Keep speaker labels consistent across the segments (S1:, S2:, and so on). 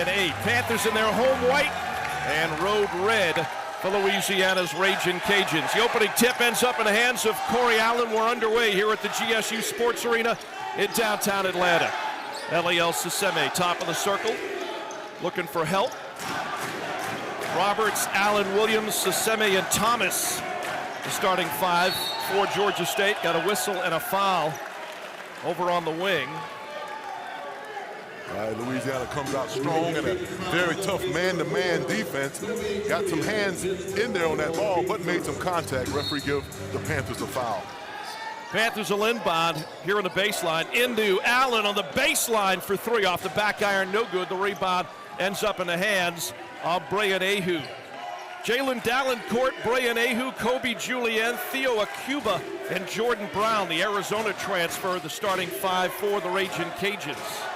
S1: 8. Panthers in their home white and road red for Louisiana's Ragin' Cajuns. The opening tip ends up in the hands of Corey Allen. We're underway here at the GSU Sports Arena in downtown Atlanta. Eliel Saseme, top of the circle, looking for help. Roberts, Allen, Williams, Saseme, and Thomas, the starting five for Georgia State. Got a whistle and a foul over on the wing.
S2: Louisiana comes out strong in a very tough man-to-man defense. Got some hands in there on that ball, but made some contact. Referee give the Panthers a foul.
S1: Panthers will inbound here on the baseline into Allen on the baseline for three off the back iron. No good. The rebound ends up in the hands of Brayan Ahu. Jalen Dallencourt, Brayan Ahu, Kobe Julien, Theo Akuba, and Jordan Brown, the Arizona transfer, the starting five for the Ragin' Cajuns.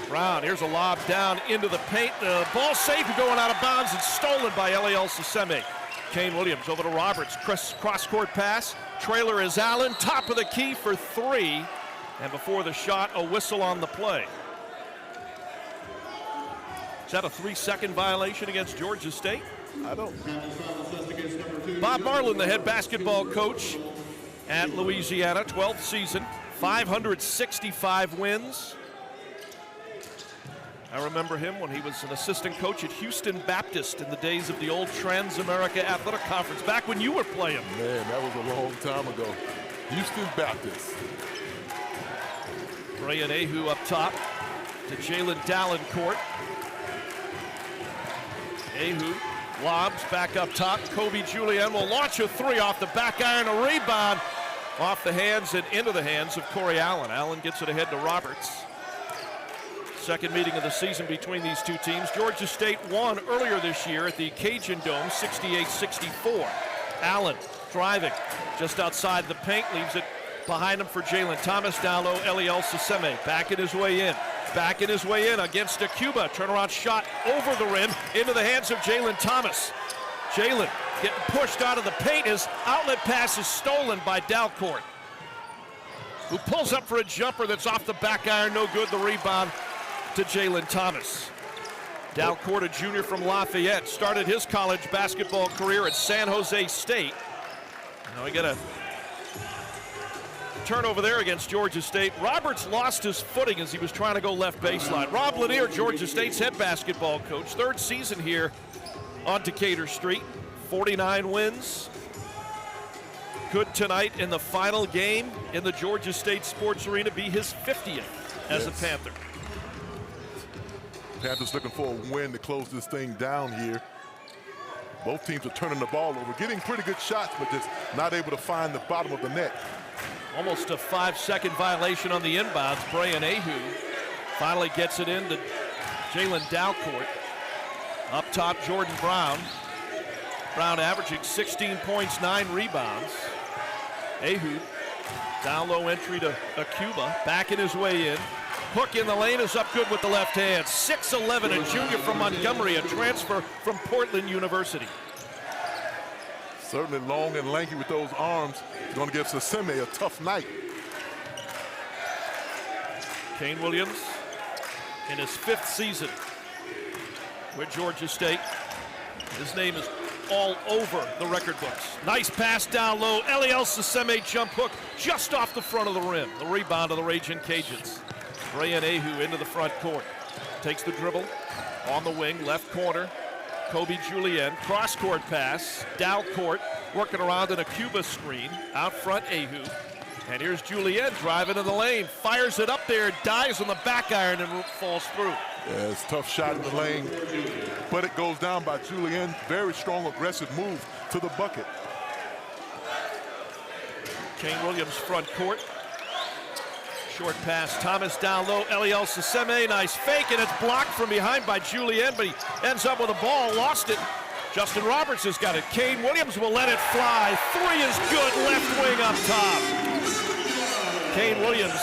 S1: Brown, here's a lob down into the paint. The ball safe going out of bounds and stolen by Eliel Saseme. Kane Williams over to Roberts. Cross-court pass. Trailer is Allen. Top of the key for three. And before the shot, a whistle on the play. Is that a 3-second violation against Georgia State?
S2: I don't.
S1: Bob Marlin, the head basketball coach at Louisiana, 12th season, 565 wins. I remember him when he was an assistant coach at Houston Baptist in the days of the old Trans-America Athletic Conference, back when you were playing.
S2: Man, that was a long time ago. Houston Baptist.
S1: Brayan Ahu up top to Jalen Dallencourt. Ahu lobs back up top. Kobe Julien will launch a three off the back iron, a rebound off the hands and into the hands of Corey Allen. Allen gets it ahead to Roberts. Second meeting of the season between these two teams. Georgia State won earlier this year at the Cajun Dome, 68-64. Allen driving just outside the paint, leaves it behind him for Jalen Thomas. Down low, Eliel Saseme backing his way in. Backing his way in against Akuba. Turnaround shot over the rim into the hands of Jalen Thomas. Jalen getting pushed out of the paint. His outlet pass is stolen by Dalcourt, who pulls up for a jumper that's off the back iron. No good. The rebound to Jalen Thomas. Dalcourt, a junior from Lafayette, started his college basketball career at San Jose State. Now we got a turnover there against Georgia State. Roberts lost his footing as he was trying to go left baseline. Rob Lanier, Georgia State's head basketball coach, third season here on Decatur Street, 49 wins. Could tonight in the final game in the Georgia State Sports Arena be his 50th as a Panther.
S2: Panthers looking for a win to close this thing down here. Both teams are turning the ball over, getting pretty good shots, but just not able to find the bottom of the net.
S1: Almost a 5-second violation on the inbounds. Brayan Ahu finally gets it into Jalen Dalcourt. Up top, Jordan Brown. Brown averaging 16 points, 9 rebounds. Ahu, down low entry to Akuba, backing his way in. Hook in the lane is up good with the left hand. 6'11", a junior from Montgomery, a transfer from Portland University.
S2: Certainly long and lanky with those arms. He's going to give Saseme a tough night.
S1: Kane Williams in his 5th season with Georgia State. His name is all over the record books. Nice pass down low. Eliel Saseme jump hook just off the front of the rim. The rebound of the Ragin' Cajuns. Brayan Ahu into the front court. Takes the dribble on the wing, left corner. Kobe Julien, cross-court pass. Dalcourt working around in a Cuba screen. Out front, Ahu. And here's Julien driving in the lane. Fires it up there, dives on the back iron and falls through.
S2: Yeah, it's a tough shot in the lane, but it goes down by Julien. Very strong, aggressive move to the bucket.
S1: Kane Williams front court. Short pass, Thomas down low, Eliel Saseme, nice fake, and it's blocked from behind by Julien, but he ends up with a ball, lost it. Justin Roberts has got it. Kane Williams will let it fly. Three is good, left wing up top. Kane Williams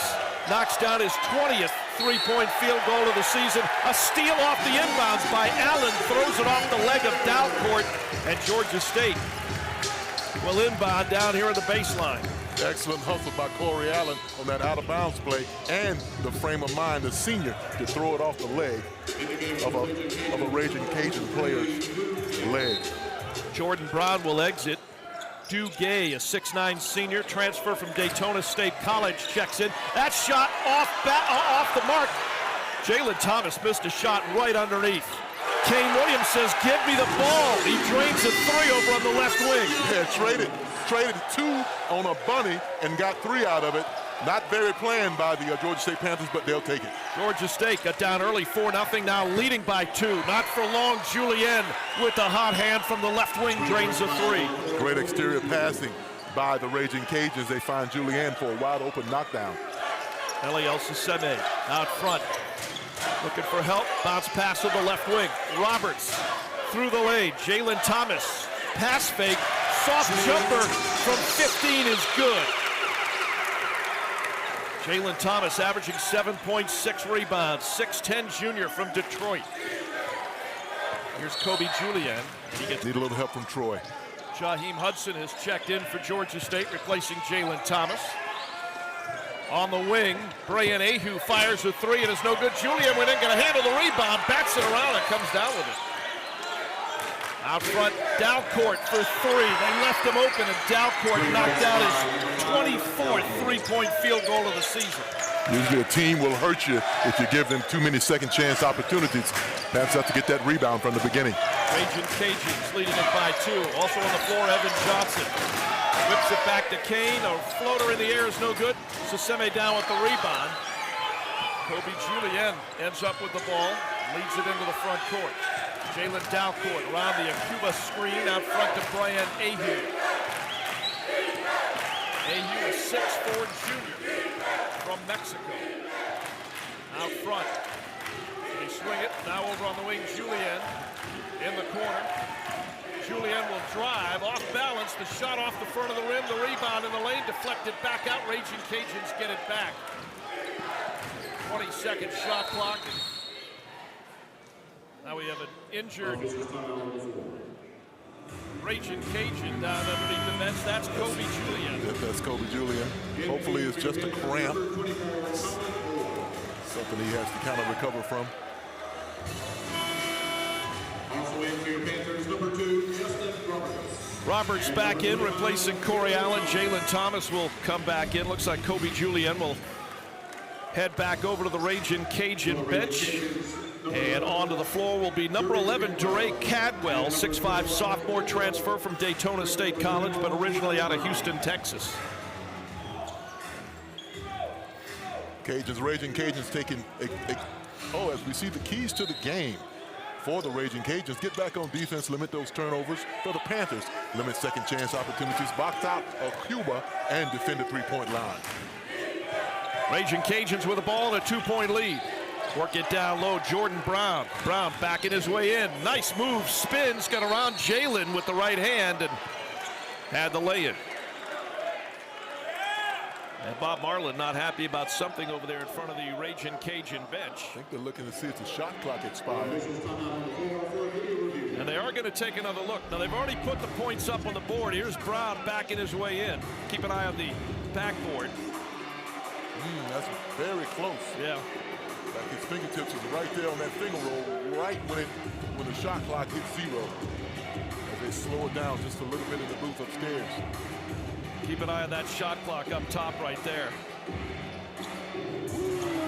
S1: knocks down his 20th three-point field goal of the season. A steal off the inbounds by Allen, throws it off the leg of Dalcourt, and Georgia State will inbound down here at the baseline.
S2: Excellent hustle by Corey Allen on that out-of-bounds play, and the frame of mind, the senior, to throw it off the leg of a Raging Cajun player's leg.
S1: Jordan Brown will exit. Duguay, a 6'9" senior, transfer from Daytona State College, checks in. That shot off the mark. Jalen Thomas missed a shot right underneath. Kane Williams says, "Give me the ball." He drains a three over on the left wing.
S2: Yeah, traded 2 on a bunny and got 3 out of it. Not very planned by the Georgia State Panthers, but they'll take it.
S1: Georgia State got down early, 4-0, now leading by 2. Not for long, Julien with the hot hand from the left wing drains a 3.
S2: Great exterior passing by the Raging Cajuns. They find Julien for a wide open knockdown.
S1: Eliel Sisseme out front, looking for help. Bounce pass to the left wing. Roberts through the lane. Jalen Thomas, pass fake, soft jumper from 15 is good. Jalen Thomas averaging 7.6 rebounds, 6'10" junior from Detroit. Here's Kobe Julien.
S2: Need a little help from Troy.
S1: Jaheim Hudson has checked in for Georgia State, replacing Jalen Thomas. On the wing, Brian Ahu fires a 3 and it's no good. Julien went in, gonna handle the rebound, bats it around and comes down with it. Out front, Dalcourt for 3. They left him open and Dalcourt knocked out his 24th three-point field goal of the season.
S2: Usually a team will hurt you if you give them too many second chance opportunities. Perhaps have to get that rebound from the beginning.
S1: Raging Cajuns leading it by 2. Also on the floor, Evan Johnson. Whips it back to Kane. A floater in the air is no good. Sisseme down with the rebound. Kobe Julien ends up with the ball, leads it into the front court. Jalen Dalcourt around the Akuba screen out front to Brian Ahu. Ahu, a 6'4" junior from Mexico. Out front. They swing it. Now over on the wing, Julien in the corner. Julien will drive off balance. The shot off the front of the rim. The rebound in the lane deflected back out. Raging Cajuns get it back. 20-second shot clock. Now we have an injured Raging Cajun down underneath the bench. That's Kobe Julien.
S2: That's Kobe Julien. Hopefully it's just a cramp. Something he has to kind of recover from.
S1: Roberts back in, replacing Corey Allen. Jalen Thomas will come back in. Looks like Kobe Julien will head back over to the Raging Cajun bench. And onto the floor will be number 11, DeRay Cadwell, 6'5" sophomore transfer from Daytona State College, but originally out of Houston, Texas.
S2: Raging Cajuns taking, as we see the keys to the game for the Raging Cajuns. Get back on defense, limit those turnovers. For the Panthers, limit second chance opportunities, box out of Cuba, and defend the three-point line.
S1: Raging Cajuns with the ball and a 2-point lead. Work it down low, Jordan Brown. Brown backing his way in. Nice move, spins, got around Jalen with the right hand and had the lay-in. And Bob Marlin not happy about something over there in front of the Raging Cajun bench.
S2: I think they're looking to see if the shot clock expires.
S1: And they are going to take another look. Now they've already put the points up on the board. Here's Brown backing his way in. Keep an eye on the backboard.
S2: That's very close.
S1: Yeah.
S2: Like his fingertips is right there on that finger roll, right when the shot clock hits 0. As they slow it down just a little bit in the booth upstairs.
S1: Keep an eye on that shot clock up top right there.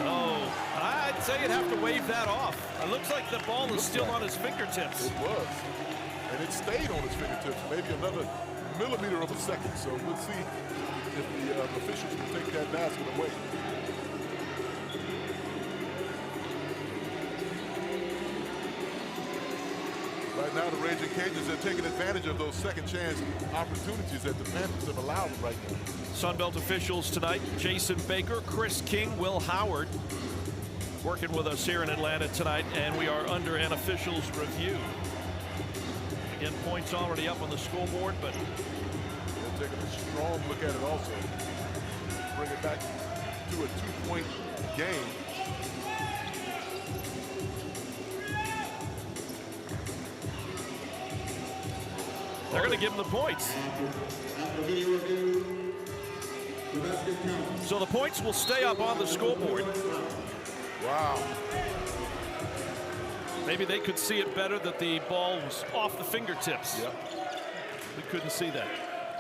S1: Oh, I'd say you'd have to wave that off. It looks like the ball is still on his fingertips.
S2: It was. And it stayed on his fingertips, maybe another millimeter of a second. So we'll see if the officials can take that basket away. Right now, the Raging Cajuns are taking advantage of those second chance opportunities that the Panthers have allowed them right now.
S1: Sunbelt officials tonight, Jason Baker, Chris King, Will Howard, working with us here in Atlanta tonight, and we are under an officials review. Again, points already up on the scoreboard, but
S2: they're taking a strong look at it also. Bring it back to a 2-point game.
S1: They're going to give him the points. So the points will stay up on the scoreboard.
S2: Wow.
S1: Maybe they could see it better that the ball was off the fingertips.
S2: Yep.
S1: We couldn't see that.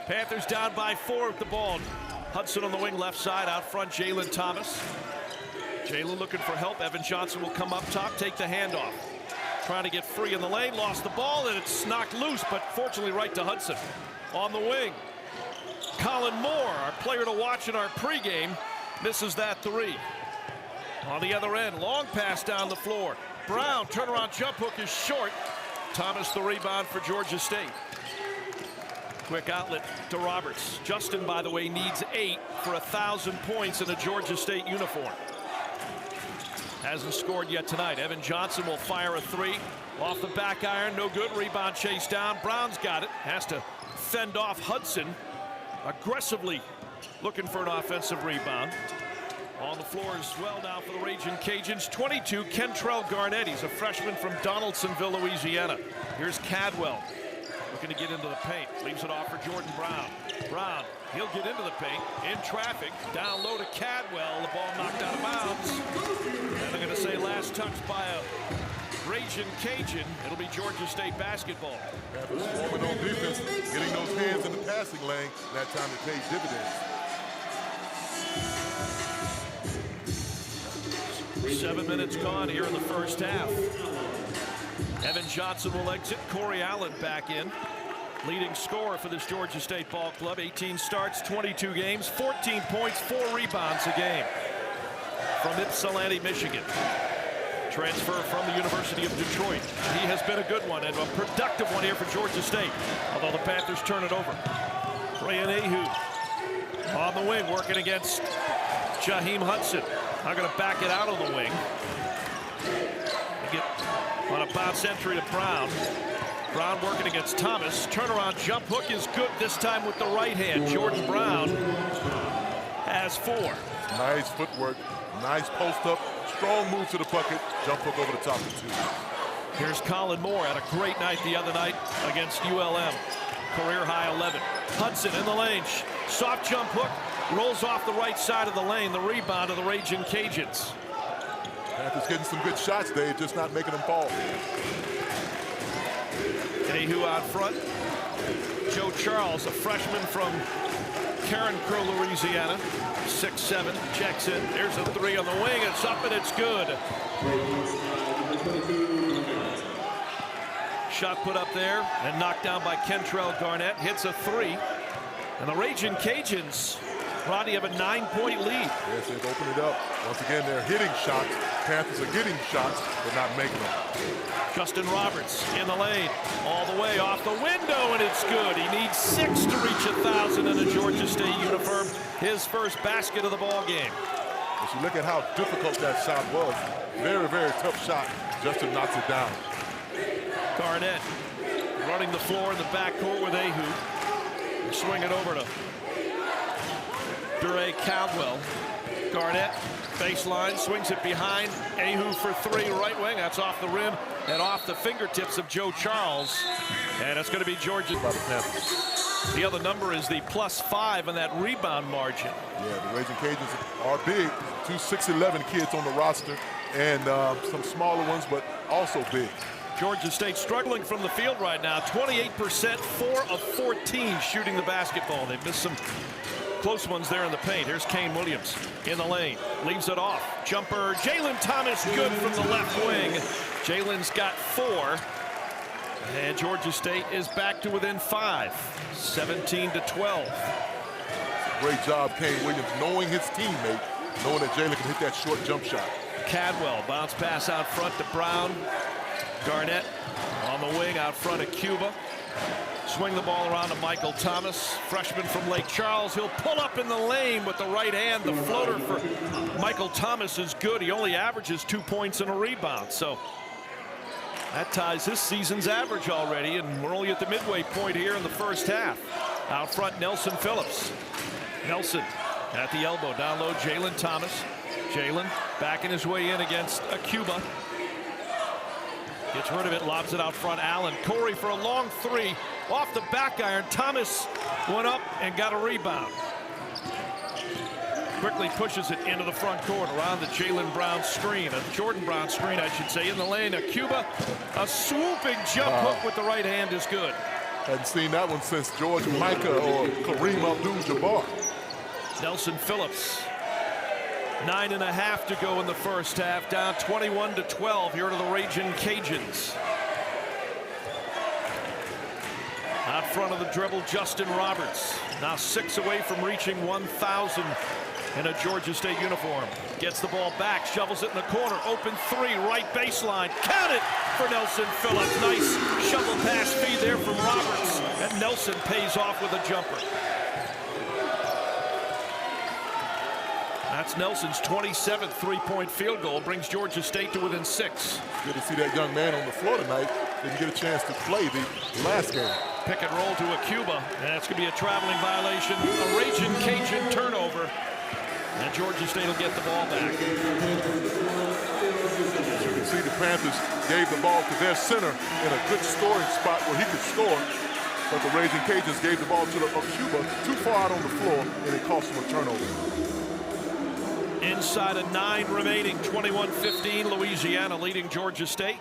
S1: Panthers down by 4 with the ball. Hudson on the wing left side, out front Jalen Thomas. Jalen looking for help. Evan Johnson will come up top, take the handoff. Trying to get free in the lane, lost the ball, and it's knocked loose, but fortunately right to Hudson. On the wing, Colin Moore, our player to watch in our pregame, misses that 3. On the other end, long pass down the floor. Brown, turnaround jump hook is short. Thomas the rebound for Georgia State. Quick outlet to Roberts. Justin, by the way, needs 8 for 1,000 points in a Georgia State uniform. Hasn't scored yet tonight. Evan Johnson will fire a 3. Off the back iron, no good. Rebound chase down. Brown's got it. Has to fend off Hudson. Aggressively looking for an offensive rebound. On the floor as well now for the Raging Cajuns. 22, Kentrell Garnett. He's a freshman from Donaldsonville, Louisiana. Here's Cadwell. Looking to get into the paint. Leaves it off for Jordan Brown. Brown, he'll get into the paint. In traffic. Down low to Cadwell. The ball knocked out of bounds. And they're going to say last touch by a Raging Cajun. It'll be Georgia State basketball.
S2: Performing on defense, getting those hands in the passing lane. That time it pays dividends.
S1: 7 minutes gone here in the first half. Evan Johnson will exit. Corey Allen back in. Leading scorer for this Georgia State ball club. 18 starts, 22 games, 14 points, 4 rebounds a game. From Ypsilanti, Michigan. Transfer from the University of Detroit. He has been a good one and a productive one here for Georgia State. Although the Panthers turn it over. Rayan Ahu on the wing working against Jaheim Hudson. Not going to back it out on the wing. They get on a bounce entry to Brown. Brown working against Thomas. Turnaround jump hook is good this time with the right hand. Jordan Brown has 4.
S2: Nice footwork. Nice post up. Strong move to the bucket. Jump hook over the top of 2.
S1: Here's Colin Moore. Had a great night the other night against ULM. Career high 11. Hudson in the lane. Soft jump hook. Rolls off the right side of the lane. The rebound of the Raging Cajuns.
S2: Panthers getting some good shots, Dave, just not making them fall.
S1: Ahu out front. Joe Charles, a freshman from Karen Crow, Louisiana. 6'7", checks in. There's a 3 on the wing. It's up and it's good. Shot put up there and knocked down by Kentrell Garnett. Hits a 3. And the Raging Cajuns, Rodney, have a 9-point lead.
S2: Yes, they've opened it up. Once again, they're hitting shots. Panthers are getting shots, but not making them.
S1: Justin Roberts in the lane, all the way off the window, and it's good. He needs 6 to reach 1,000 in a Georgia State uniform. His first basket of the ball game.
S2: As you look at how difficult that shot was, very, very tough shot. Justin knocks it down.
S1: Garnett running the floor in the backcourt with Ahu. Swing it over to DeRay Caldwell. Garnett, baseline, swings it behind. Ahu for 3, right wing. That's off the rim and off the fingertips of Joe Charles. And it's going to be Georgia by the Panthers. The other number is the +5 on that rebound margin.
S2: Yeah, the Raging Cajuns are big. 2 6'11" kids on the roster, and some smaller ones, but also big.
S1: Georgia State struggling from the field right now. 28%, 4 of 14 shooting the basketball. They've missed some close ones there in the paint. Here's Kane Williams in the lane. Leaves it off. Jumper. Jalen Thomas good from the left wing. Jalen's got 4. And Georgia State is back to within 5. 17-12.
S2: Great job, Kane Williams, knowing his teammate, knowing that Jalen can hit that short jump shot.
S1: Cadwell, bounce pass out front to Brown. Garnett on the wing out front of Cuba. Swing the ball around to Michael Thomas, freshman from Lake Charles. He'll pull up in the lane with the right hand. The floater for Michael Thomas is good. He only averages 2 points and a rebound. So that ties this season's average already, and we're only at the midway point here in the first half. Out front, Nelson Phillips. Nelson at the elbow, down low, Jalen Thomas. Jalen backing his way in against Cuba. Gets rid of it, lobs it out front. Allen. Corey for a long 3. Off the back iron. Thomas went up and got a rebound. Quickly pushes it into the front court around the Jaylen Brown screen, a Jordan Brown screen, I should say, in the lane. Cuba, a swooping jump hook with the right hand is good.
S2: Hadn't seen that one since George Micah or Kareem Abdul-Jabbar.
S1: Nelson Phillips. 9.5 to go in the first half, down 21-12 here to the Ragin' Cajuns. Out front of the dribble, Justin Roberts. Now 6 away from reaching 1,000 in a Georgia State uniform. Gets the ball back, shovels it in the corner. Open 3, right baseline. Count it for Nelson Phillips. Nice shovel pass feed there from Roberts. And Nelson pays off with a jumper. That's Nelson's 27th three-point field goal. Brings Georgia State to within 6.
S2: Good to see that young man on the floor tonight. Didn't get a chance to play the last game.
S1: Pick and roll to Cuba, and it's going to be a traveling violation. A Ragin' Cajun turnover, and Georgia State will get the ball back.
S2: As you can see, the Panthers gave the ball to their center in a good scoring spot where he could score, but the Ragin' Cajuns gave the ball to Cuba too far out on the floor, and it cost them a turnover.
S1: Inside of 9 remaining, 21-15, Louisiana leading Georgia State.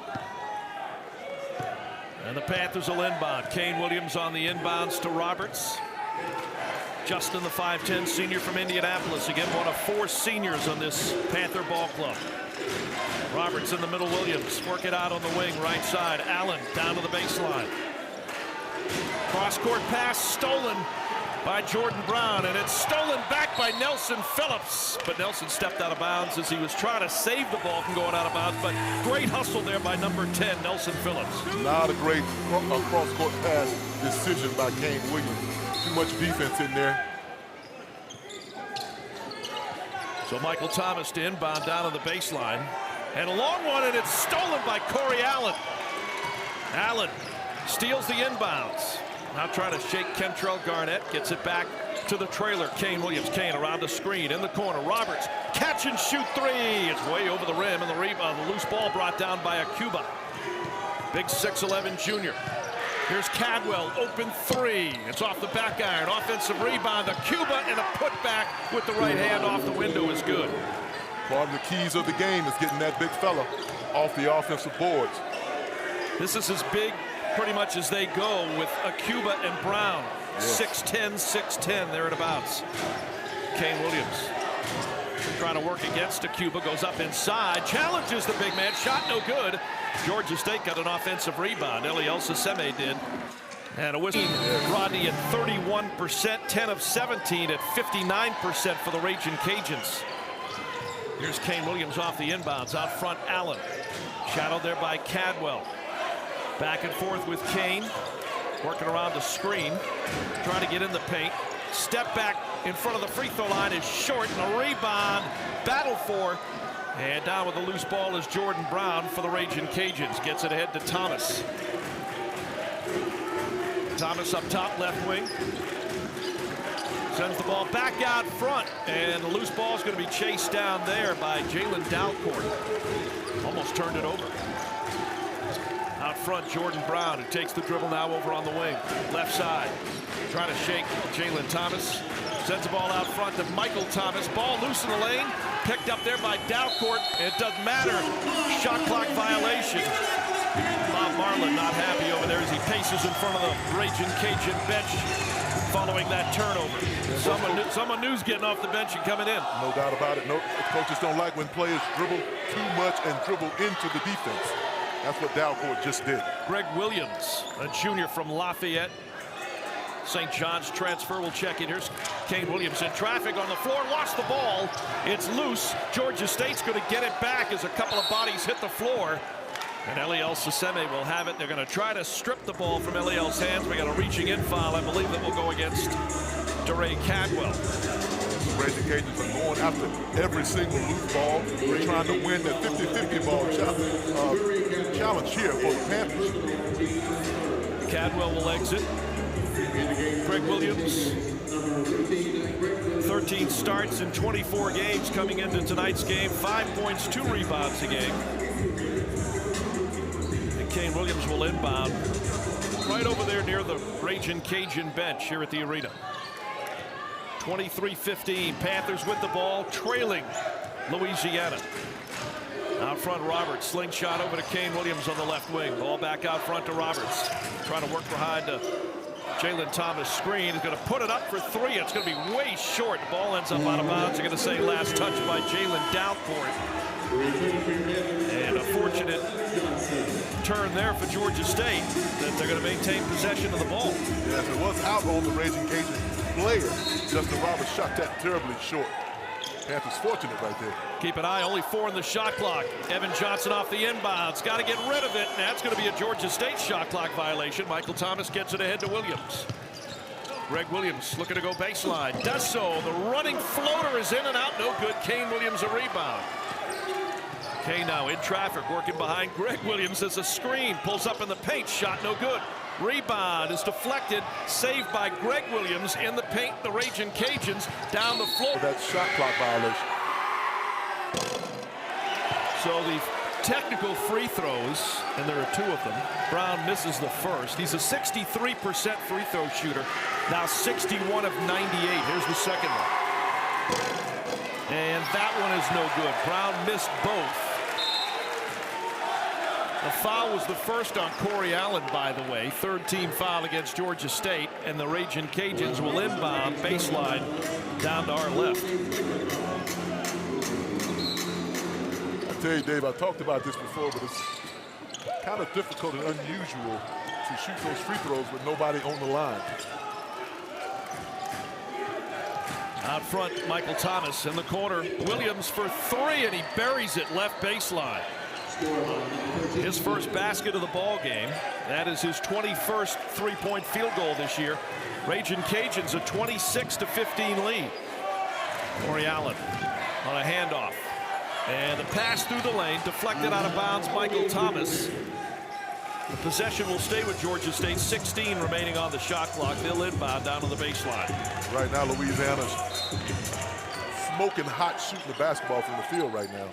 S1: And the Panthers will inbound. Kane Williams on the inbounds to Roberts. Justin, the 5'10 senior from Indianapolis. Again, one of 4 seniors on this Panther ball club. Roberts in the middle, Williams. Work it out on the wing, right side. Allen down to the baseline. Cross-court pass stolen by Jordan Brown, and it's stolen back by Nelson Phillips. But Nelson stepped out of bounds as he was trying to save the ball from going out of bounds. But great hustle there by number 10, Nelson Phillips.
S2: Not a great cross-court pass decision by Kane Williams. Too much defense in there.
S1: So Michael Thomas to inbound down on the baseline. And a long one, and it's stolen by Corey Allen. Allen steals the inbounds. Now trying to shake Kentrell Garnett. Gets it back to the trailer. Kane Williams. Kane around the screen in the corner. Roberts catch and shoot 3. It's way over the rim, and the rebound. The loose ball brought down by Cuba. Big 6'11 junior. Here's Cadwell, open 3. It's off the back iron. Offensive rebound. Cuba, and a putback with the right hand off the window is good.
S2: Part of the keys of the game is getting that big fella off the offensive boards.
S1: This is as big pretty much as they go with Cuba and Brown.
S2: Yes.
S1: 6'10", 6'10", thereabouts. Kane Williams trying to work against Cuba, goes up inside, challenges the big man, shot no good. Georgia State got an offensive rebound. Eliel Saseme did. And a whistle. Rodney at 31%, 10 of 17 at 59% for the Ragin' Cajuns. Here's Kane Williams off the inbounds. Out front, Allen. Shadowed there by Cadwell. Back and forth with Kane. Working around the screen. Trying to get in the paint. Step back in front of the free throw line is short. And a rebound. Battle for. And down with the loose ball is Jordan Brown for the Ragin' Cajuns. Gets it ahead to Thomas. Thomas up top, left wing. Sends the ball back out front, and the loose ball is going to be chased down there by Jalen Dalcourt. Almost turned it over. Out front, Jordan Brown, who takes the dribble now over on the wing. Left side, trying to shake Jalen Thomas. Sends the ball out front to Michael Thomas. Ball loose in the lane, picked up there by Dalcourt. It doesn't matter. Shot clock violation. Bob Marlin not happy over there as he paces in front of the Ragin' Cajun bench following that turnover. Someone new's getting off the bench and coming in.
S2: No doubt about it. No, coaches don't like when players dribble too much and dribble into the defense. That's what Dalcourt just did.
S1: Greg Williams, a junior from Lafayette. St. John's transfer will check in. Here's Kane Williams in traffic on the floor, lost the ball. It's loose. Georgia State's going to get it back as a couple of bodies hit the floor. And Eliel Saseme will have it. They're going to try to strip the ball from Eliel's hands. We got a reaching in foul, I believe, that will go against DeRay Cadwell.
S2: The Ragin' Cajuns are going after every single loose ball. They're trying to win that 50-50 ball challenge here for the Panthers.
S1: Cadwell will exit. Greg Williams, 13 starts in 24 games coming into tonight's game. 5 points, 2 rebounds a game. Kane Williams will inbound right over there near the Ragin' Cajun bench here at the arena. 23-15. Panthers with the ball, trailing Louisiana. Out front, Roberts, slingshot over to Kane Williams on the left wing. Ball back out front to Roberts. Trying to work behind Jalen Thomas screen. He's going to put it up for three. It's going to be way short. The ball ends up out of bounds. They're going to say last touch by Jalen Downport. And a fortunate turn there for Georgia State that they're going to maintain possession of the ball.
S2: Yes, it was out on the Raging Cajun player. Justin Roberts shot that terribly short. Panthers fortunate right there.
S1: Keep an eye, only 4 in the shot clock. Evan Johnson off the inbounds. Got to get rid of it. And that's going to be a Georgia State shot clock violation. Michael Thomas gets it ahead to Williams. Greg Williams looking to go baseline. Does so. The running floater is in and out. No good. Kane Williams a rebound. Kane now in traffic, working behind Greg Williams as a screen. Pulls up in the paint. Shot no good. Rebound is deflected, saved by Greg Williams in the paint. The Raging Cajuns down the floor.
S2: That shot clock violation.
S1: So the technical free throws, and there are 2 of them. Brown misses the first. He's a 63% free throw shooter. Now 61 of 98. Here's the second one. And that one is no good. Brown missed both. The foul was the first on Corey Allen, by the way. 3rd team foul against Georgia State. And the Raging Cajuns will inbound baseline down to our left.
S2: I tell you, Dave, I talked about this before, but it's kind of difficult and unusual to shoot those free throws with nobody on the line.
S1: Out front, Michael Thomas in the corner. Williams for 3, and he buries it left baseline. His first basket of the ball game. That is his 21st three-point field goal this year. Raging Cajuns a 26-15 lead. Corey Allen on a handoff. And the pass through the lane, deflected out of bounds, Michael Thomas. The possession will stay with Georgia State. 16 remaining on the shot clock. They'll inbound down to the baseline.
S2: Right now, Louisiana's smoking hot shooting the basketball from the field right now.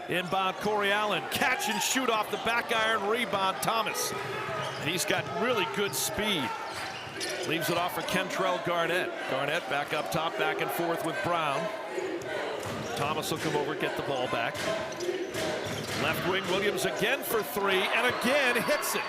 S1: Inbound Corey Allen, catch and shoot off the back iron, rebound Thomas. And he's got really good speed. Leaves it off for Kentrell Garnett. Garnett back up top, back and forth with Brown. Thomas will come over, get the ball back. Left wing, Williams again for 3, and again hits it.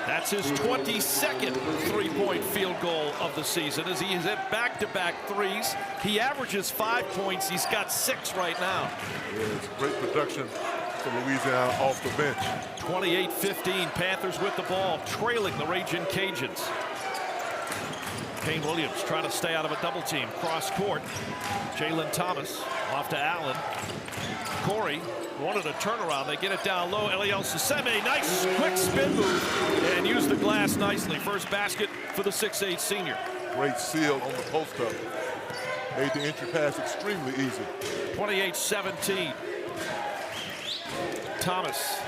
S1: That's his 22nd three-point field goal of the season as he has hit back-to-back threes. He averages 5 points. He's got 6 right now.
S2: Yeah, it's great production for Louisiana off the bench.
S1: 28-15, Panthers with the ball, trailing the Raging Cajuns. Kane Williams trying to stay out of a double team. Cross court. Jalen Thomas off to Allen. Corey wanted a turnaround. They get it down low. Eliel Siseme, nice quick spin move and used the glass nicely. First basket for the 6'8" senior.
S2: Great seal on the post up. Made the entry pass extremely easy.
S1: 28-17. Thomas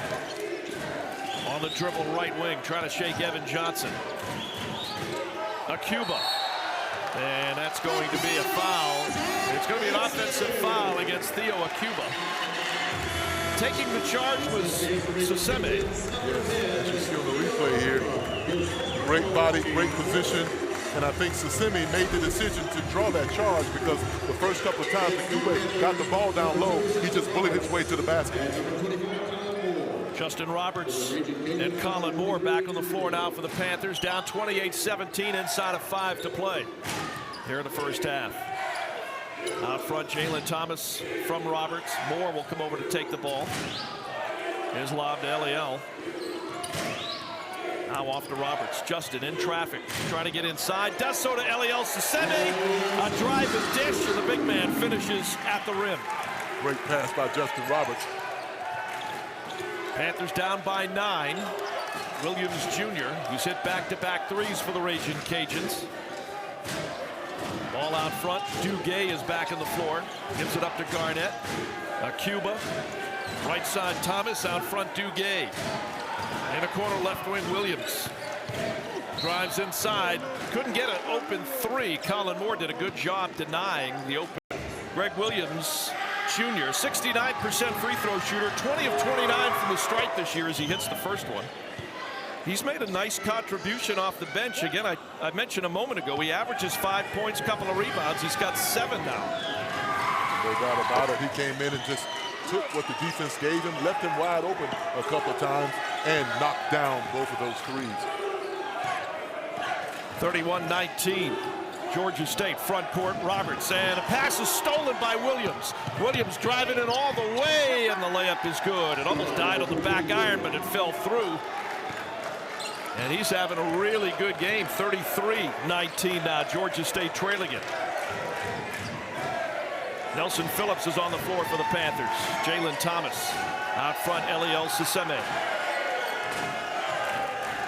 S1: on the dribble right wing, trying to shake Evan Johnson. Cuba. And that's going to be a foul. It's going to be an offensive foul against Theo Akuba. Taking the charge was Siseme.
S2: Yes, as you see on the replay here. Great body, great position. And I think Siseme made the decision to draw that charge because the first couple of times Akuba got the ball down low, he just bullied his way to the basket.
S1: Justin Roberts and Colin Moore back on the floor now for the Panthers. Down 28-17 inside of 5 to play here in the first half. Out front, Jalen Thomas from Roberts. Moore will come over to take the ball. His lob to Eliel. Now off to Roberts. Justin in traffic, trying to get inside. Does so to Eliel Siseme. A drive and dish, and the big man finishes at the rim.
S2: Great pass by Justin Roberts.
S1: Panthers down by 9. Williams Jr., who's hit back-to-back threes for the Raging Cajuns. Ball out front. Duguay is back on the floor. Gives it up to Garnett. Cuba. Right side Thomas. Out front Duguay. In a corner left wing Williams. Drives inside. Couldn't get an open 3. Colin Moore did a good job denying the open. Greg Williams Jr., 69% free throw shooter, 20 of 29 from the stripe this year as he hits the first one. He's made a nice contribution off the bench. Again, I mentioned a moment ago, he averages 5 points, a couple of rebounds. He's got 7 now.
S2: No doubt about it. He came in and just took what the defense gave him, left him wide open a couple of times, and knocked down both of those threes.
S1: 31-19. Georgia State front court. Roberts, and a pass is stolen by Williams. Williams driving it all the way, and the layup is good. It almost died on the back iron, but it fell through. And he's having a really good game. 33-19 now. Georgia State trailing it. Nelson Phillips is on the floor for the Panthers. Jalen Thomas out front. Eliel Siseme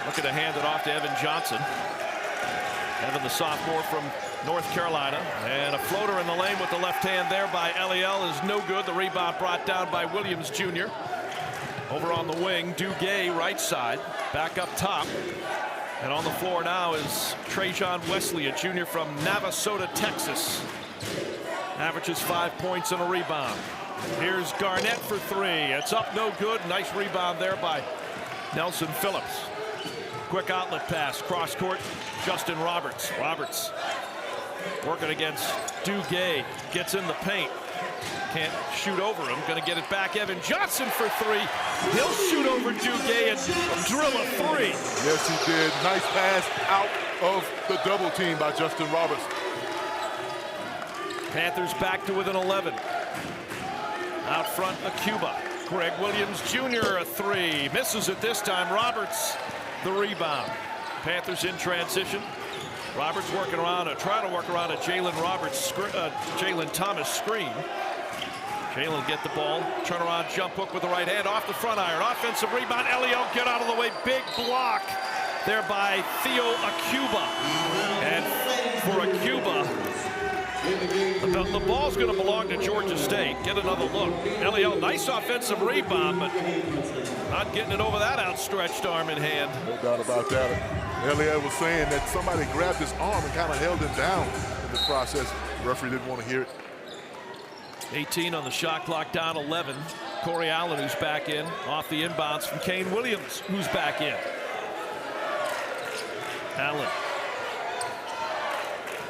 S1: looking to hand it off to Evan Johnson. Evan, the sophomore from North Carolina, and a floater in the lane with the left hand there by Eliel is no good. The rebound brought down by Williams Jr. Over on the wing, Duguay right side, back up top. And on the floor now is Trajan Wesley, a junior from Navasota, Texas. Averages 5 points and a rebound. Here's Garnett for 3. It's up, no good. Nice rebound there by Nelson Phillips. Quick outlet pass, cross court, Justin Roberts. Roberts working against Duguay, gets in the paint. Can't shoot over him, gonna get it back. Evan Johnson for 3. He'll shoot over Duguay and drill a 3.
S2: Yes, he did. Nice pass out of the double team by Justin Roberts.
S1: Panthers back to within 11. Out front, Cuba. Greg Williams Jr. a 3. Misses it this time. Roberts the rebound. Panthers in transition. Roberts working around, trying to work around a Jalen Thomas screen. Jalen get the ball, turn around, jump hook with the right hand, off the front iron, offensive rebound. Eliel get out of the way, big block there by Theo Acuba. And for Acuba, the ball's going to belong to Georgia State. Get another look. Eliel, nice offensive rebound, but not getting it over that outstretched arm and hand.
S2: No doubt about that. Eliel was saying that somebody grabbed his arm and kind of held him down in the process. The referee didn't want to hear it.
S1: 18 on the shot clock, down 11. Corey Allen, who's back in, off the inbounds from Kane Williams, who's back in. Allen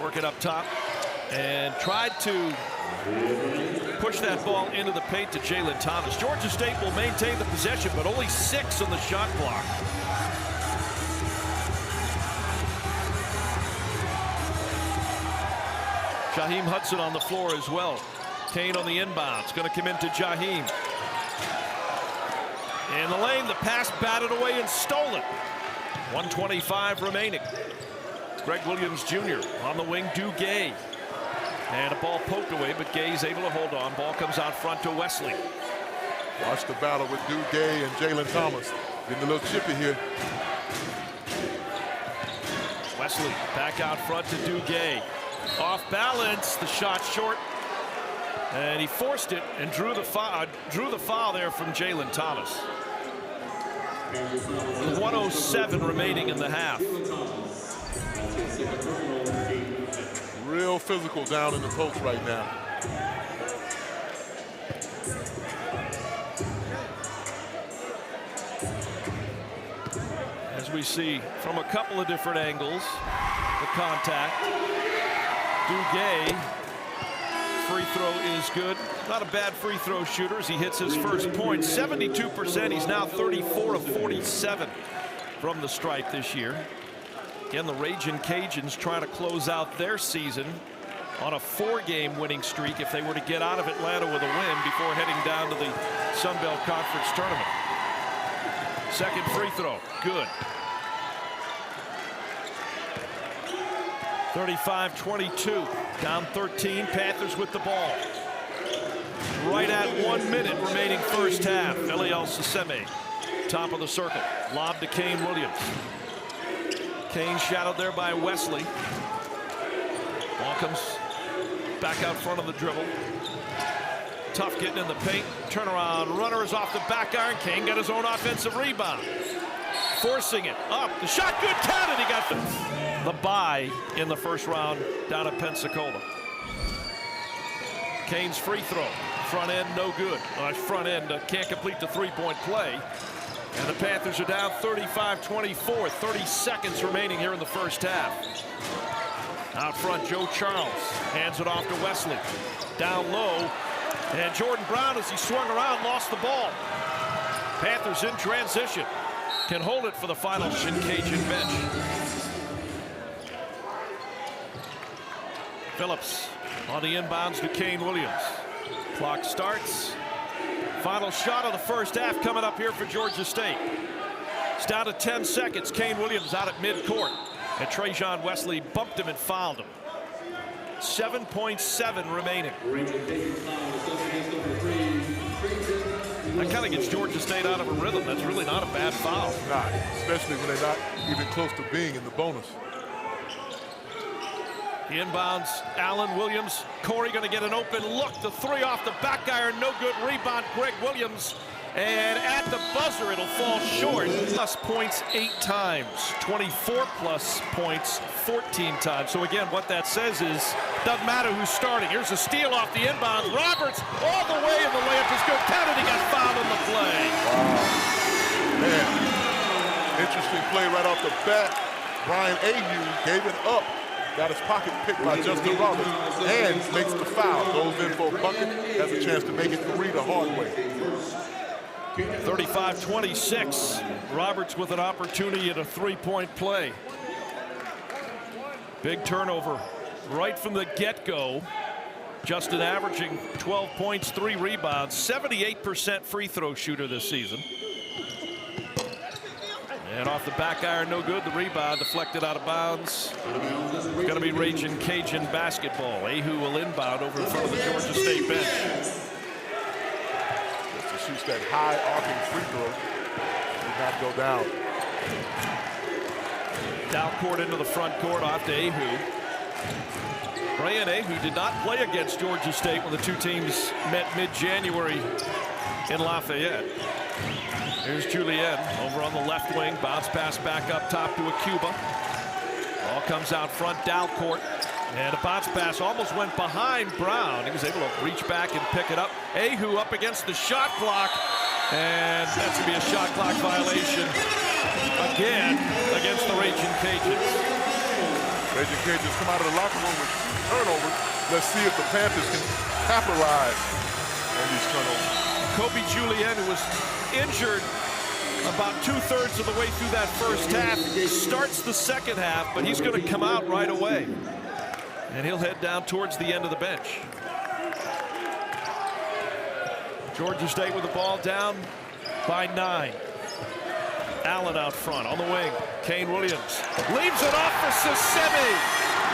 S1: working up top and tried to push that ball into the paint to Jalen Thomas. Georgia State will maintain the possession, but only 6 on the shot clock. Jaheim Hudson on the floor as well. Kane on the inbounds, going to come into Jaheim. In the lane, the pass batted away and stolen. 1:25 remaining. Greg Williams Jr. on the wing, Duguay. And a ball poked away, but Gay's able to hold on. Ball comes out front to Wesley.
S2: Watch the battle with Duguay and Jalen Thomas. Getting a little chippy here.
S1: Wesley back out front to Duguay. Off balance, the shot short. And he forced it and drew the foul there from Jalen Thomas. 1:07 remaining in the half.
S2: Real physical down in the post right now.
S1: As we see from a couple of different angles, the contact. Duguay, free throw is good. Not a bad free throw shooter as he hits his first point. 72%. He's now 34 of 47 from the stripe this year. Again, the Ragin' Cajuns trying to close out their season on a 4-game winning streak if they were to get out of Atlanta with a win before heading down to the Sun Belt Conference tournament. Second free throw, good. 35-22, down 13, Panthers with the ball. Right at 1 minute remaining first half. Eliel Siseme, top of the circle, lob to Kane Williams. Kane shadowed there by Wesley. Ball comes back out front of the dribble. Tough getting in the paint. Turnaround, runner is off the back iron. Kane got his own offensive rebound. Forcing it up. The shot good, counted. He got the bye in the first round down at Pensacola. Kane's free throw. Front end, no good. Front end can't complete the three-point play. And the Panthers are down 35-24, 30 seconds remaining here in the first half. Out front, Joe Charles hands it off to Wesley. Down low, and Jordan Brown, as he swung around, lost the ball. Panthers in transition. Can hold it for the final Cajun bench. Phillips on the inbounds to Kane Williams. Clock starts. Final shot of the first half coming up here for Georgia State. It's down to 10 seconds. Kane Williams out at midcourt. And Trajan Wesley bumped him and fouled him. 7.7 remaining. That kind of gets Georgia State out of a rhythm. That's really not a bad foul.
S2: Not, especially when they're not even close to being in the bonus.
S1: The inbounds, Allen Williams. Corey going to get an open look. The three off the back iron, no good. Rebound, Greg Williams. And at the buzzer, it'll fall short. Plus points 8 times, 24 plus points 14 times. So again, what that says is, doesn't matter who's starting. Here's a steal off the inbound. Roberts all the way, and the layup is good. Kennedy got fouled on the play.
S2: Wow. Man, interesting play right off the bat. Brian Ahu gave it up. Got his pocket picked by Justin Roberts and makes the foul. Goes in for a bucket, has a chance to make it 3 the hard way.
S1: 35-26. Roberts with an opportunity at a three-point play. Big turnover right from the get-go. Justin averaging 12 points, 3 rebounds, 78% free throw shooter this season. And off the back iron, no good. The rebound deflected out of bounds. It's going to be Raging Cajun basketball. Ahu will inbound over in front of the Georgia State bench.
S2: Just to shoot that high arcing free throw. Did not go down.
S1: Down court into the front court, off to Ahu. Brian Ahu did not play against Georgia State when the two teams met mid-January in Lafayette. Here's Julien over on the left wing. Bounce pass back up top to Akuba. Ball comes out front, down court. And a bounce pass almost went behind Brown. He was able to reach back and pick it up. Ahu up against the shot clock. And that's going to be a shot clock violation again against the Raging Cajuns.
S2: Raging Cajuns come out of the locker room with turnovers. Let's see if the Panthers can capitalize on these turnovers.
S1: Kobe Julien, who was injured about 2/3 of the way through that first half, starts the second half, but he's going to come out right away. And he'll head down towards the end of the bench. Georgia State with the ball down by 9. Allen out front on the wing. Kane Williams leaves it off for Sasemi.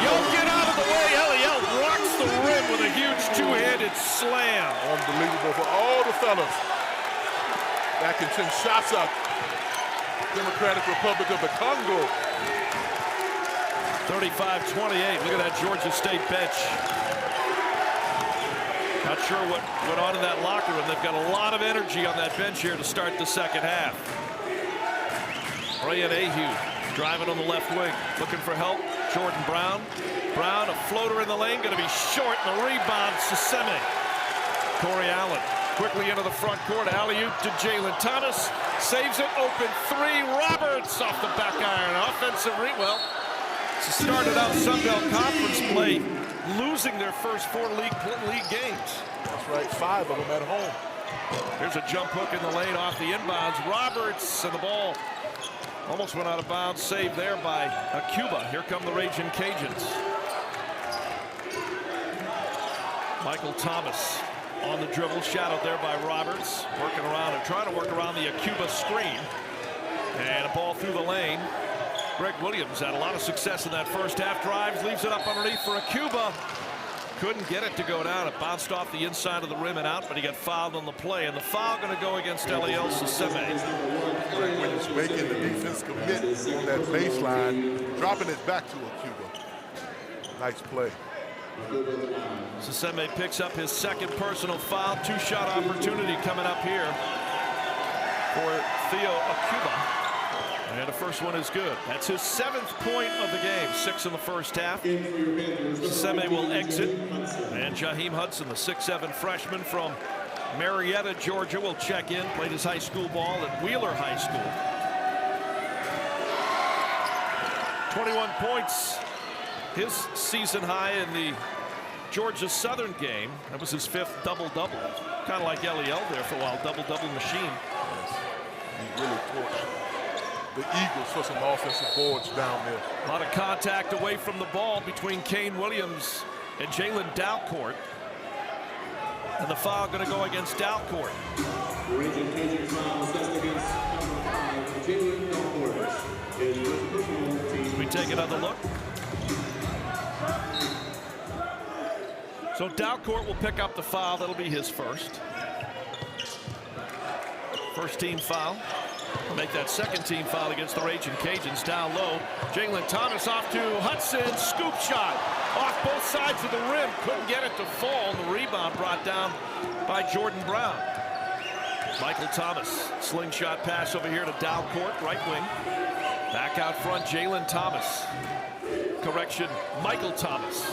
S1: Yo, get out of the way. Eliel rocks the rim with a huge two-handed slam.
S2: Unbelievable for all the fellas that can send shots up. Democratic Republic of the Congo.
S1: 35-28. Look at that Georgia State bench. Not sure what went on in that locker room. They've got a lot of energy on that bench here to start the second half. Brian Ahu driving on the left wing, looking for help. Jordan Brown. Brown, a floater in the lane, going to be short, and the rebound, Sasemi. Corey Allen quickly into the front court. Alley-oop to Jalen Thomas. Saves it, open 3. Roberts off the back iron. Offensive well, started out Sun Belt Conference play, losing their first 4 league games.
S2: That's right, 5 of them at home.
S1: There's a jump hook in the lane off the inbounds. Roberts, and the ball almost went out of bounds. Saved there by Akuba. Here come the Raging Cajuns. Michael Thomas on the dribble, shadowed there by Roberts, working around and trying to work around the Akuba screen. And a ball through the lane. Greg Williams had a lot of success in that first half. Drives, leaves it up underneath for Akuba. Couldn't get it to go down. It bounced off the inside of the rim and out, but he got fouled on the play. And the foul going to go against Eliel Sasemi.
S2: Greg Williams making the defense commit on that baseline, dropping it back to Akuba. Nice play.
S1: Sasemi picks up his second personal foul. 2-shot opportunity coming up here for Theo Akuba. And the first one is good. That's his 7th point of the game. 6 in the first half. Sasemi will exit. And Jaheim Hudson, the 6'7" freshman from Marietta, Georgia will check in. Played his high school ball at Wheeler High School. 21 points, his season high in the Georgia Southern game. That was his 5th double-double. Kind of like LEL there for a while, double-double machine.
S2: Yes. He really torched the Eagles for some offensive boards down there.
S1: A lot of contact away from the ball between Kane Williams and Jalen Dalcourt. And the foul going to go against Dalcourt. We take another look. So Dalcourt will pick up the foul. That'll be his first. First team foul. Make that second team foul against the Raging Cajuns. Down low, Jalen Thomas off to Hudson. Scoop shot off both sides of the rim. Couldn't get it to fall. The rebound brought down by Jordan Brown. Michael Thomas, slingshot pass over here to Dalcourt, right wing. Back out front, Jalen Thomas. Correction, Michael Thomas.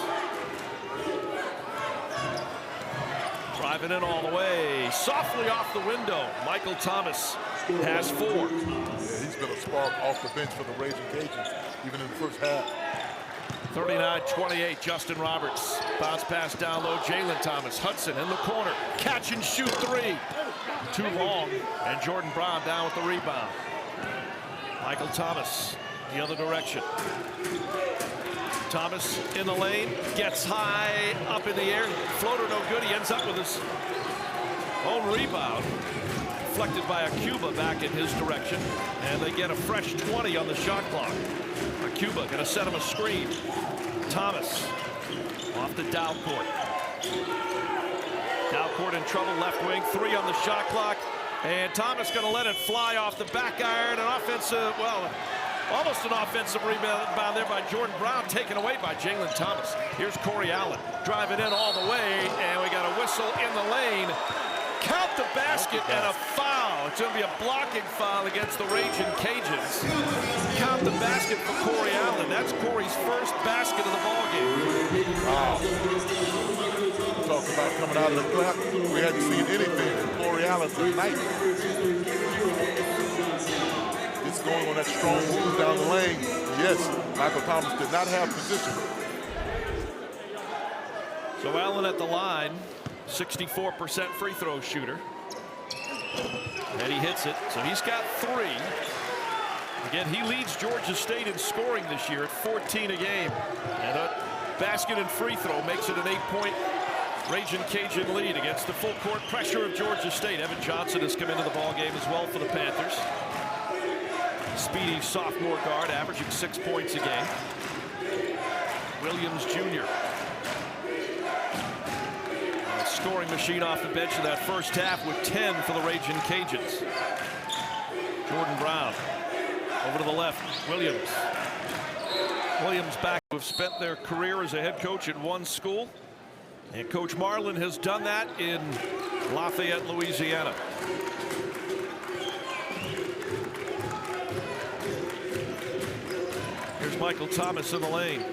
S1: Driving in all the way, softly off the window. Michael Thomas has 4.
S2: Yeah, he's been a spark off the bench for the Raging Cajuns, even in the first half.
S1: 39-28, Justin Roberts. Bounce pass down low, Jalen Thomas. Hudson in the corner, catch and shoot 3. Too long, and Jordan Brown down with the rebound. Michael Thomas, the other direction. Thomas in the lane, gets high, up in the air. Floater no good, he ends up with his own rebound. Deflected by Cuba back in his direction, and they get a fresh 20 on the shot clock. Cuba gonna set him a screen. Thomas off to Dalcourt. Dalcourt in trouble, left wing, 3 on the shot clock, and Thomas gonna let it fly off the back iron. An offensive, well, almost an offensive rebound there by Jordan Brown, taken away by Jalen Thomas. Here's Corey Allen driving in all the way, and we got a whistle in the lane. Count the basket and a foul. It's going to be a blocking foul against the Raging Cajuns. Count the basket for Corey Allen. That's Corey's first basket of the ballgame.
S2: Wow. Talk about coming out of the clap. We hadn't seen anything from Corey Allen tonight. It's going on that strong move down the lane. Yes, Michael Thomas did not have position.
S1: So Allen at the line. 64% free throw shooter. And he hits it, so he's got 3. Again, he leads Georgia State in scoring this year at 14 a game. And a basket and free throw makes it an 8-point Raging Cajun lead against the full court pressure of Georgia State. Evan Johnson has come into the ball game as well for the Panthers. Speedy sophomore guard, averaging 6 points a game. Williams Jr. Scoring machine off the bench in that first half with 10 for the Raging Cajuns. Jordan Brown over to the left. Williams back, who have spent their career as a head coach at one school, and Coach Marlin has done that in Lafayette, Louisiana. Here's Michael Thomas in the lane.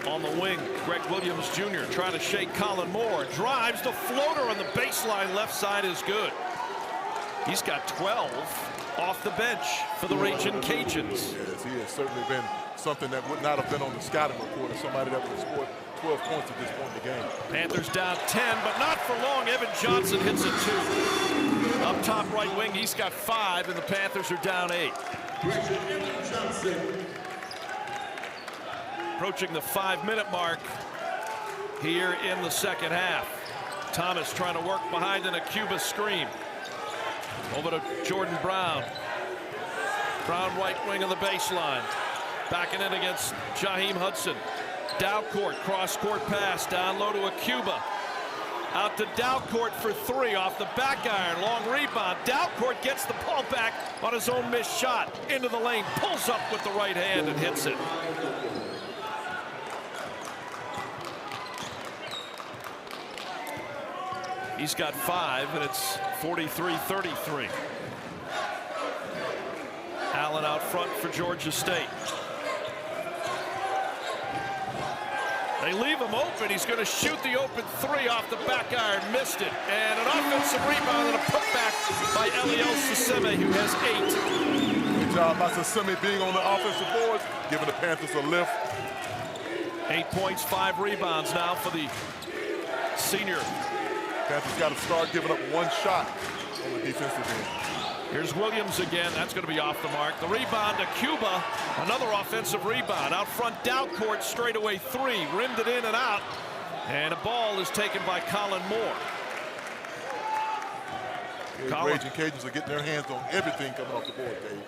S1: On the wing, Greg Williams Jr. trying to shake Colin Moore. Drives, the floater on the baseline left side is good. He's got 12 off the bench for the Raging Cajuns.
S2: Yes, he has certainly been something that would not have been on the scouting report of somebody that would have scored 12 points at this point in the game. Panthers
S1: down 10, but not for long. Evan Johnson hits it 2. Up top right wing, he's got 5, and the Panthers are down 8. Approaching the 5-minute mark here in the second half. Thomas trying to work behind in a Cuba screen. Over to Jordan Brown. Brown right wing of the baseline. Backing in against Jaheim Hudson. Dalcourt, cross-court pass down low to a Cuba. Out to Dalcourt for 3 off the back iron. Long rebound. Dalcourt gets the ball back on his own missed shot. Into the lane. Pulls up with the right hand and hits it. He's got 5, and it's 43-33. Allen out front for Georgia State. They leave him open. He's going to shoot the open three off the back iron. Missed it. And an offensive rebound and a putback by Eliel Saseme, who has 8.
S2: Good job by Saseme being on the offensive boards, giving the Panthers a lift.
S1: 8 points, 5 rebounds now for the senior.
S2: Panthers got to start giving up one shot on the defensive end.
S1: Here's Williams again. That's going to be off the mark. The rebound to Cuba. Another offensive rebound. Out front, down court, straightaway 3. Rimmed it in and out. And a ball is taken by Colin Moore.
S2: The Raging Cajuns are getting their hands on everything coming off the board, Dave.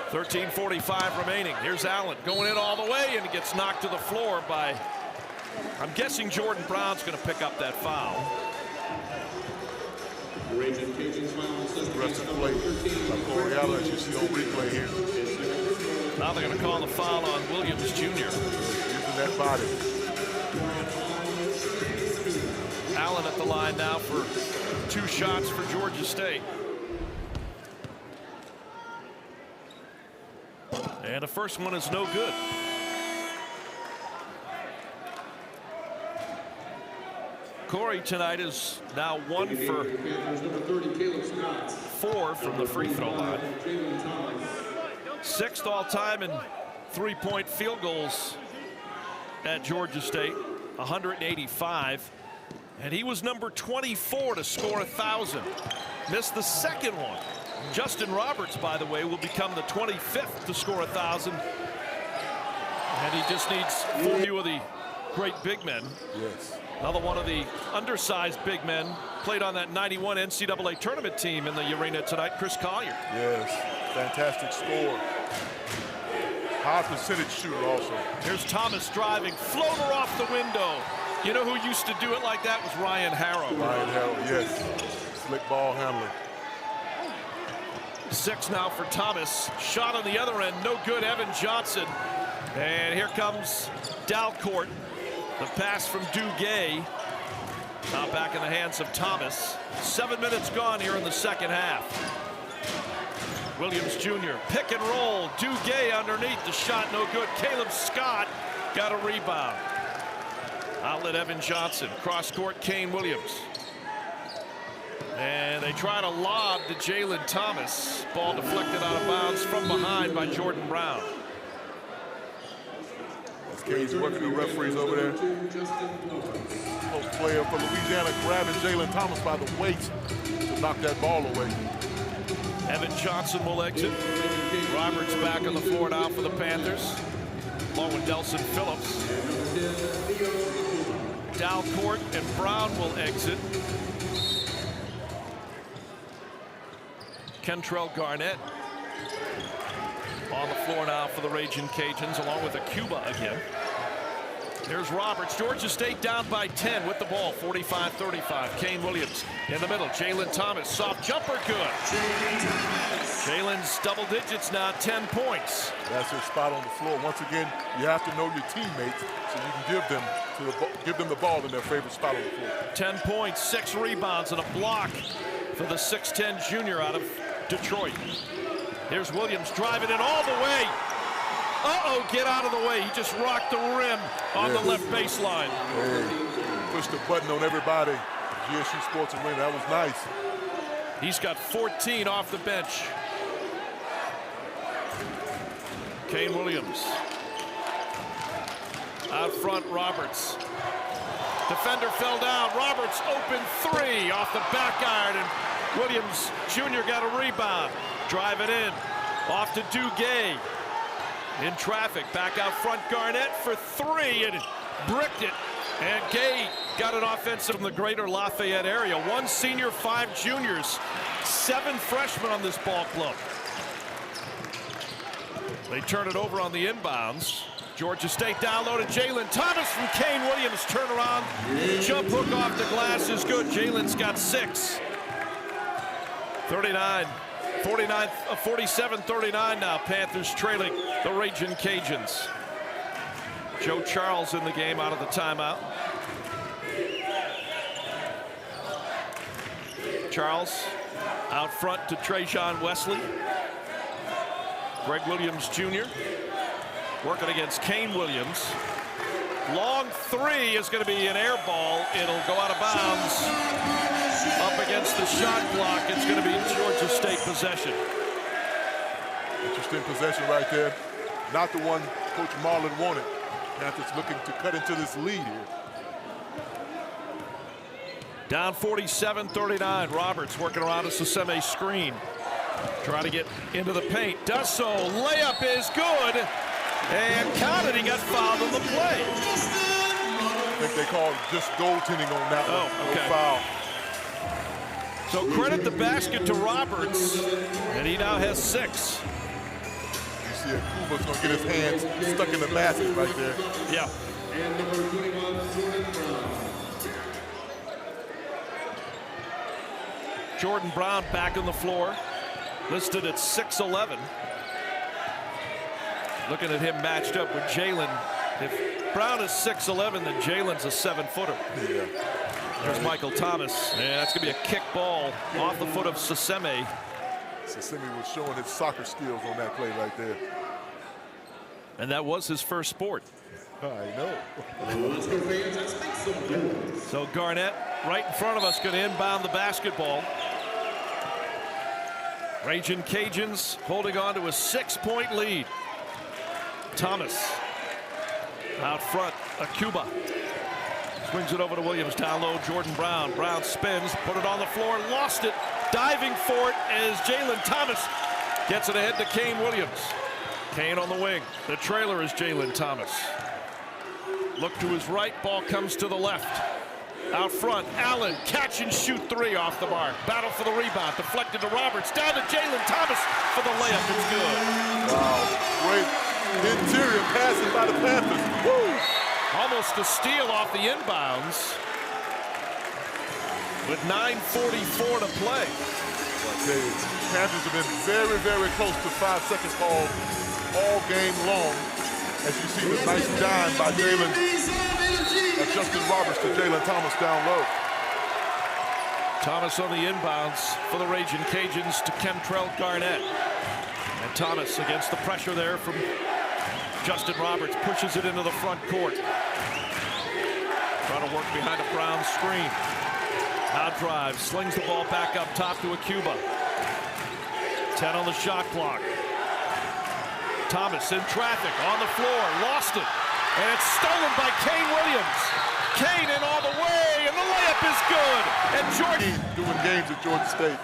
S1: 13:45 remaining. Here's Allen going in all the way, and he gets knocked to the floor by, I'm guessing Jordan Brown's going to pick up that foul.
S2: Rest of the play by Corey Allen, as you see on replay here.
S1: Now they're going to call the foul on Williams Jr.
S2: Using that body.
S1: Allen at the line now for 2 shots for Georgia State. And the first one is no good. Corey tonight is now 1 for 4 from the free throw line. 6th all time in 3-point field goals at Georgia State, 185. And he was number 24 to score 1,000. Missed the second one. Justin Roberts, by the way, will become the 25th to score 1,000. And he just needs 4 of the great big men.
S2: Yes.
S1: Another one of the undersized big men played on that 91 NCAA tournament team in the arena tonight, Chris Collier.
S2: Yes, fantastic score. High percentage shooter also.
S1: Here's Thomas driving, floater off the window. You know who used to do it like that was Ryan Harrow.
S2: Ryan Harrow, yes. Slick ball handler.
S1: 6 now for Thomas. Shot on the other end, no good. Evan Johnson. And here comes Dalcourt. The pass from Duguay. Now back in the hands of Thomas. 7 minutes gone here in the second half. Williams Jr. pick and roll. Duguay underneath. The shot no good. Caleb Scott got a rebound. Outlet Evan Johnson. Cross court Kane Williams. And they try to lob to Jalen Thomas. Ball deflected out of bounds from behind by Jordan Brown.
S2: Cade's working the referees over there. Post player for Louisiana grabbing Jalen Thomas by the waist to knock that ball away.
S1: Evan Johnson will exit. Roberts back on the floor now for the Panthers, along with Delson Phillips. Dalcourt and Brown will exit. Kentrell Garnett on the floor now for the Raging Cajuns, along with a Cuba again. There's Roberts. Georgia State down by 10 with the ball, 45-35. Kane Williams in the middle. Jalen Thomas, soft jumper, good. Jalen's double digits now, 10 points.
S2: That's their spot on the floor. Once again, you have to know your teammates so you can give them the ball in their favorite spot on the floor.
S1: 10 points, 6 rebounds, and a block for the 6'10 junior out of Detroit. Here's Williams driving it all the way. Uh-oh, get out of the way. He just rocked the rim on the left baseline.
S2: Hey, pushed the button on everybody. GSU Sports and win. That was nice.
S1: He's got 14 off the bench. Kane Williams. Out front, Roberts. Defender fell down. Roberts open 3 off the back iron, and Williams Jr. got a rebound. Drive it in. Off to Duguay. In traffic. Back out front, Garnett for 3 and bricked it. And Gay got an offensive from the greater Lafayette area. 1 senior, 5 juniors. 7 freshmen on this ball club. They turn it over on the inbounds. Georgia State downloaded. Jalen Thomas from Kane Williams. Turn around. Jump hook off the glass is good. Jalen's got 6. 47-39 now. Panthers trailing the Raging Cajuns. Joe Charles in the game out of the timeout. Charles out front to Trajan Wesley. Greg Williams Jr. working against Kane Williams. Long three is going to be an air ball. It'll go out of bounds. Up against the shot clock. It's going to be Georgia State possession.
S2: Interesting possession right there. Not the one Coach Marlin wanted. Panthers looking to cut into this lead here.
S1: Down 47-39. Roberts working around a Saseme screen. Trying to get into the paint. Does so. Layup is good. And counted. He got fouled on the play.
S2: I think they called just goaltending on that one.
S1: Okay.
S2: No foul.
S1: So credit the basket to Roberts. And he now has 6.
S2: You see Kuba's going to get his hands stuck in the basket right there.
S1: Yeah. Jordan Brown back on the floor, listed at 6'11". Looking at him matched up with Jalen. If Brown is 6'11", then Jalen's a 7-footer.
S2: Yeah.
S1: There's Michael Thomas. And that's going to be a kick ball off the foot of Saseme.
S2: Saseme was showing his soccer skills on that play right there.
S1: And that was his first sport.
S2: I know.
S1: So Garnett right in front of us going to inbound the basketball. Raging Cajuns holding on to a 6-point lead. Thomas out front. Cuba swings it over to Williams. Down low, Jordan Brown. Brown spins, put it on the floor, lost it. Diving for it as Jalen Thomas gets it ahead to Kane Williams. Kane on the wing. The trailer is Jalen Thomas. Look to his right, ball comes to the left. Out front, Allen, catch and shoot 3 off the mark. Battle for the rebound, deflected to Roberts. Down to Jalen Thomas for the layup. It's good.
S2: Wow, great interior passing by the Panthers. Woo!
S1: Almost a steal off the inbounds. With 9:44 to play.
S2: The Panthers have been very, very close to 5-second call all game long. As you see the nice dime by Justin Roberts to Jalen Thomas down low.
S1: Thomas on the inbounds for the Raging Cajuns to Kentrell Garnett. And Thomas against the pressure there from Justin Roberts pushes it into the front court. Trying to work behind a Brown screen. Out drive, slings the ball back up top to Cuba. 10 on the shot clock. Thomas in traffic on the floor, lost it. And it's stolen by Kane Williams. Kane in all the way, and the layup is good. And Jordan
S2: doing games at Georgia State.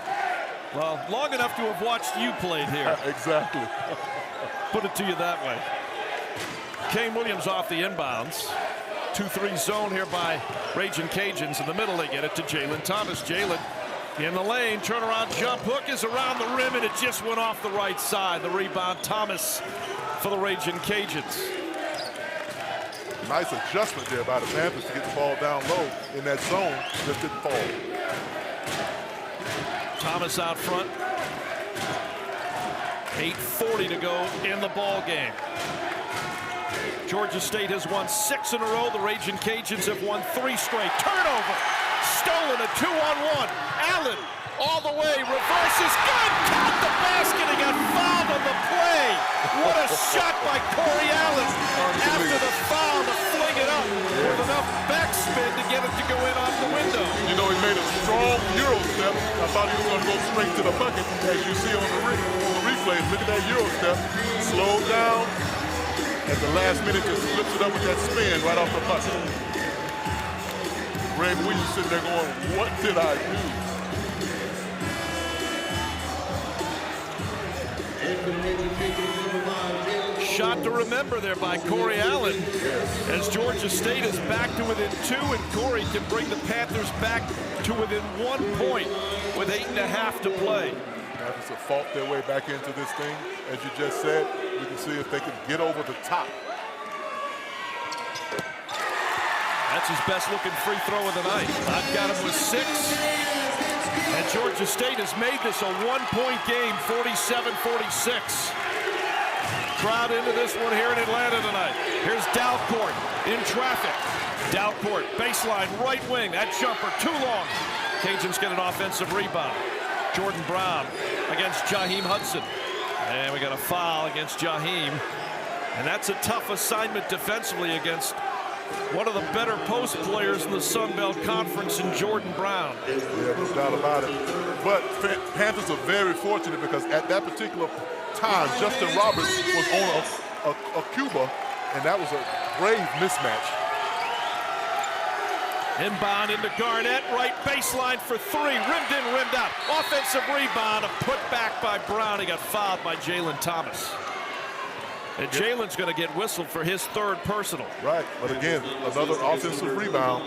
S1: Well, long enough to have watched you played here.
S2: Exactly.
S1: Put it to you that way. Kane Williams off the inbounds. 2-3 zone here by Raging Cajuns. In the middle, they get it to Jalen Thomas. Jalen in the lane, turnaround jump hook is around the rim, and it just went off the right side. The rebound, Thomas for the Raging Cajuns.
S2: Nice adjustment there by the Panthers to get the ball down low in that zone. Just didn't fall.
S1: Thomas out front. 8:40 to go in the ball game. Georgia State has won 6 in a row. The Raging Cajuns have won 3 straight. Turnover. Stolen, a 2-on-1. Allen all the way. Reverses. Good. Count the basket. He got fouled on the play. What a shot by Corey Allen. After the foul to fling it up with enough backspin to get it to go in off the window.
S2: You know, he made a strong Euro step. I thought he was going to go straight to the bucket. As you see on the replay, look at that Euro step. Slow down. At the last minute, just flips it up with that spin right off the bucket. Greg Williams sitting there going, what did I do?
S1: Shot to remember there by Corey Allen. As Georgia State is back to within 2, and Corey can bring the Panthers back to within 1 point with 8.5 to play.
S2: Panthers have fought their way back into this thing. As you just said, we can see if they can get over the top.
S1: That's his best looking free throw of the night. I've got him with 6. And Georgia State has made this a 1-point game, 47-46. Crowd into this one here in Atlanta tonight. Here's Dalcourt in traffic. Dalcourt, baseline, right wing. That jumper, too long. Cajuns get an offensive rebound. Jordan Brown against Jaheim Hudson. And we got a foul against Jaheim. And that's a tough assignment defensively against one of the better post players in the Sun Belt Conference in Jordan Brown.
S2: Yeah, no doubt about it. But Panthers are very fortunate because at that particular time, Justin Roberts was on a Cuba, and that was a grave mismatch.
S1: Inbound into Garnett, right baseline for three, rimmed in, rimmed out. Offensive rebound, a put back by Brown. He got fouled by Jalen Thomas. And Jalen's going to get whistled for his third personal.
S2: Right, but again, another offensive rebound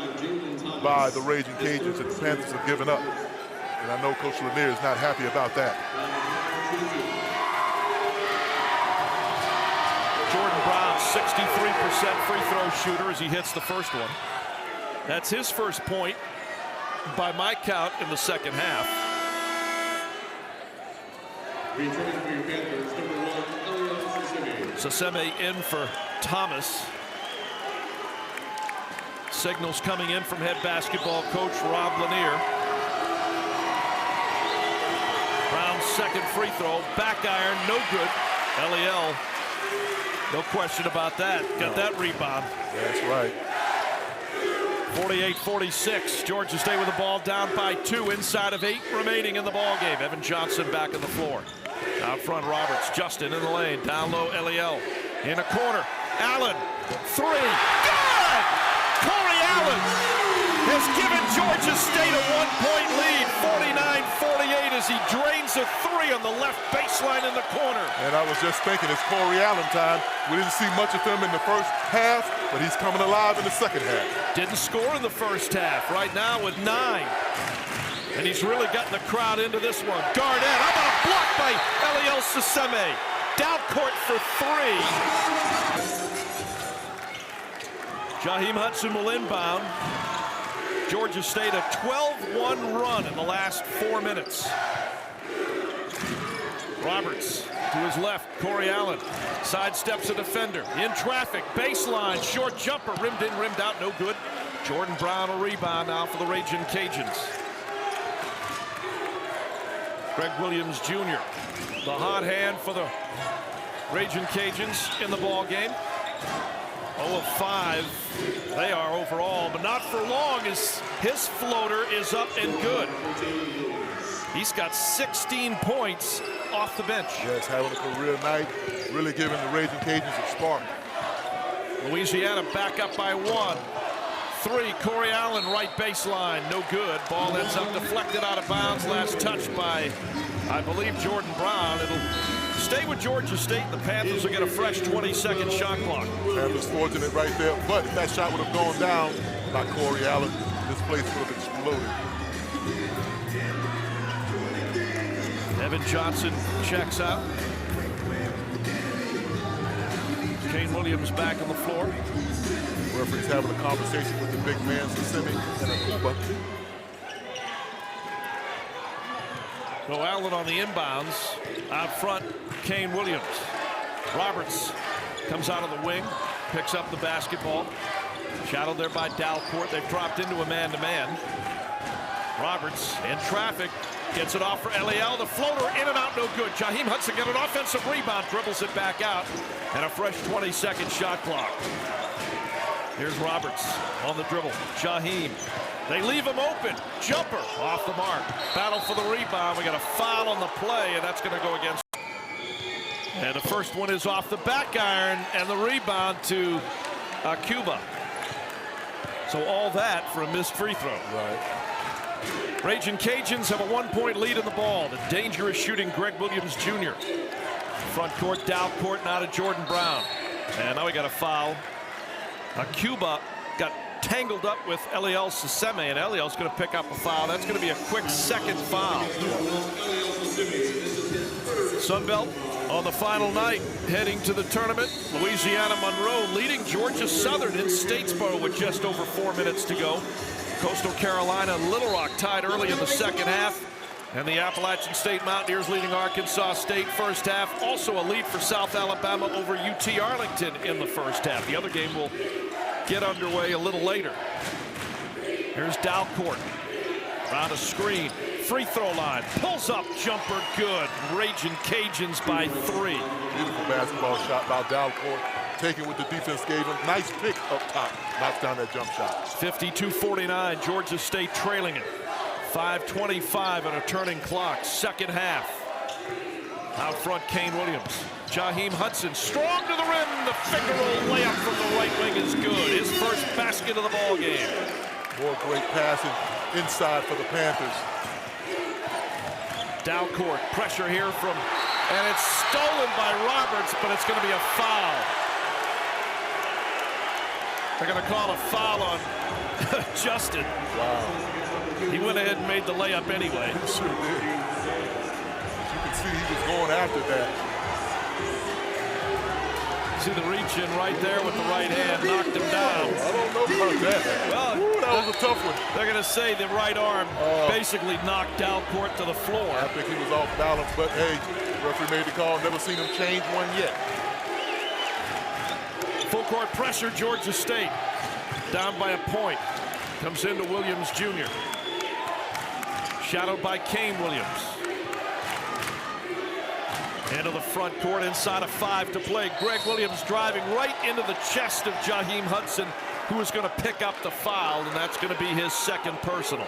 S2: by the Raging Cajuns that the Panthers have given up. And I know Coach Lanier is not happy about that.
S1: Jordan Brown, 63% free throw shooter as he hits the first one. That's his first point by my count in the second half. Saseme in for Thomas. Signals coming in from head basketball coach Rob Lanier. Brown's second free throw, back iron, no good. LEL, no question about that. Got that rebound.
S2: That's right.
S1: 48-46. Georgia State with the ball down by 2 inside of 8 remaining in the ball game. Evan Johnson back on the floor. Out front, Roberts. Justin in the lane. Down low, LEL. In a corner. Allen. 3. Good! Corey Allen has given Georgia State a 1-point lead. 49-48 as he drains a 3 on the left baseline in the corner.
S2: And I was just thinking, it's Corey Allen time. We didn't see much of him in the first half, but he's coming alive in the second half.
S1: Didn't score in the first half. Right now with 9. And he's really gotten the crowd into this one. Garnett, how about a block by LEL Saseme? Down court for 3. Jaheim Hudson will inbound. Georgia State a 12-1 run in the last 4 minutes. Roberts to his left, Corey Allen sidesteps a defender. In traffic, baseline, short jumper, rimmed in, rimmed out, no good. Jordan Brown will rebound now for the Raging Cajuns. Greg Williams Jr., the hot hand for the Raging Cajuns in the ball game. 0 of 5 they are overall, but not for long as his floater is up and good. He's got 16 points off the bench.
S2: Yes, having a career night, really giving the Raging Cajuns a spark.
S1: Louisiana back up by 1. 3, Corey Allen, right baseline, no good. Ball ends up deflected out of bounds. Last touch by, I believe, Jordan Brown. It'll stay with Georgia State. The Panthers will get a fresh 20-second shot clock.
S2: Panthers fortunate right there, but if that shot would have gone down by Corey Allen, this place would have exploded.
S1: Evan Johnson checks out. Kane Williams back on the floor.
S2: Referee's having a conversation with the big man, Saseme and Akuba.
S1: So Allen on the inbounds. Out front, Kane Williams. Roberts comes out of the wing, picks up the basketball. Shadowed there by Dalcourt. They've dropped into a man-to-man. Roberts in traffic. Gets it off for LEL. The floater in and out, no good. Jaheim Hudson got an offensive rebound, dribbles it back out, and a fresh 20-second shot clock. Here's Roberts on the dribble. Jaheim. They leave him open. Jumper off the mark. Battle for the rebound. We got a foul on the play, and that's going to go against. And the first one is off the back iron, and the rebound to Cuba. So all that for a missed free throw.
S2: Right.
S1: Raging Cajuns have a 1-point lead in the ball. The dangerous shooting Greg Williams Jr. Front court, down court, now to Jordan Brown. And now we got a foul. Cuba got tangled up with LEL Saseme, and LEL's going to pick up a foul. That's going to be a quick second foul. Sunbelt on the final night, heading to the tournament. Louisiana Monroe leading Georgia Southern in Statesboro with just over 4 minutes to go. Coastal Carolina and Little Rock tied early in the second half. And the Appalachian State Mountaineers leading Arkansas State first half. Also a lead for South Alabama over UT Arlington in the first half. The other game will get underway a little later. Here's Dalcourt. Around a screen. Free throw line. Pulls up. Jumper good. Raging Cajuns by 3.
S2: Beautiful basketball shot by Dalcourt. taking what the defense gave him. Nice pick up top. Knocks down that jump shot.
S1: 52-49, Georgia State trailing it. 5:25 on a turning clock. Second half. Out front, Kane Williams. Jaheim Hudson, strong to the rim. The finger roll layup from the right wing is good. His first basket of the ball game.
S2: More great passing inside for the Panthers.
S1: Dalcourt, pressure here from, and it's stolen by Roberts, but it's going to be a foul. They're going to call a foul on Justin.
S2: Wow.
S1: He went ahead and made the layup anyway.
S2: He sure did. As you can see, he was going after that.
S1: See the reach in right there with the right hand, knocked him down.
S2: I don't know about that.
S1: Well,
S2: ooh, that was a tough one.
S1: They're going to say the right arm basically knocked Dalcourt to the floor.
S2: I think he was off balance, but hey, referee made the call. Never seen him change one yet.
S1: Full court pressure, Georgia State. Down by a point. Comes into Williams Jr. Shadowed by Kane Williams. Into the front court, inside of 5 to play. Greg Williams driving right into the chest of Jaheim Hudson, who is going to pick up the foul, and that's going to be his second personal.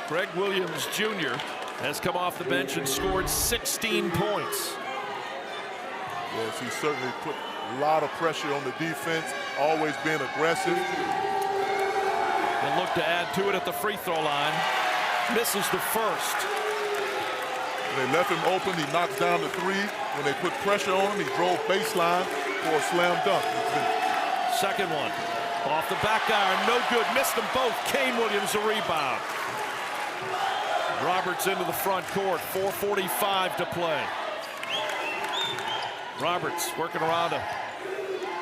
S1: Greg Williams Jr. has come off the bench and scored 16 points.
S2: Yes, he certainly put a lot of pressure on the defense, always being aggressive.
S1: They'll look to add to it at the free throw line. Misses the first.
S2: When they left him open, he knocks down the 3. When they put pressure on him, he drove baseline for a slam dunk.
S1: Second one. Off the back iron, no good. Missed them both. Kane Williams a rebound. Roberts into the front court. 4:45 to play. Roberts working around a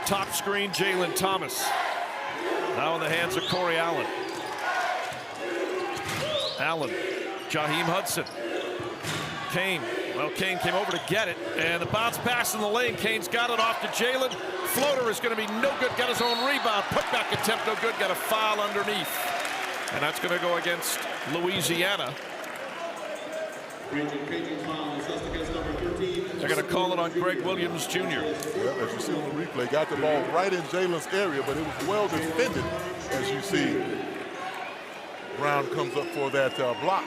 S1: top screen. Jalen Thomas. Now in the hands of Corey Allen. Allen, Jaheim Hudson. Kane. Well, Kane came over to get it, and the bounce pass in the lane. Kane's got it off to Jalen. Floater is going to be no good. Got his own rebound. Putback attempt no good. Got a foul underneath. And that's going to go against Louisiana. They're going to call it on Greg Williams Jr.
S2: Well, as you see on the replay, got the ball right in Jalen's area, but it was well defended, as you see. Brown comes up for that block.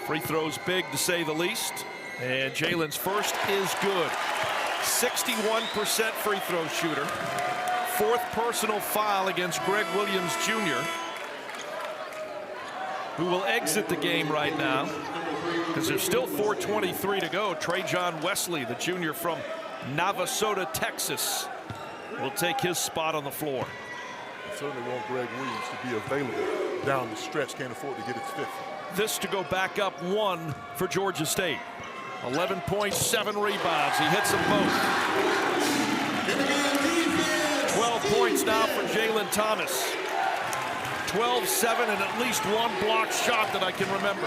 S1: Free throws big, to say the least. And Jalen's first is good. 61% free throw shooter. Fourth personal foul against Greg Williams Jr., who will exit the game right now because there's still 4:23 to go. Trajan Wesley, the junior from Navasota, Texas, will take his spot on the floor.
S2: I certainly want Greg Williams to be available down the stretch. Can't afford to get his fifth.
S1: This to go back up 1 for Georgia State. 11 points, 7 rebounds. He hits them both. 12 points now for Jalen Thomas. 12-7 and at least one blocked shot that I can remember.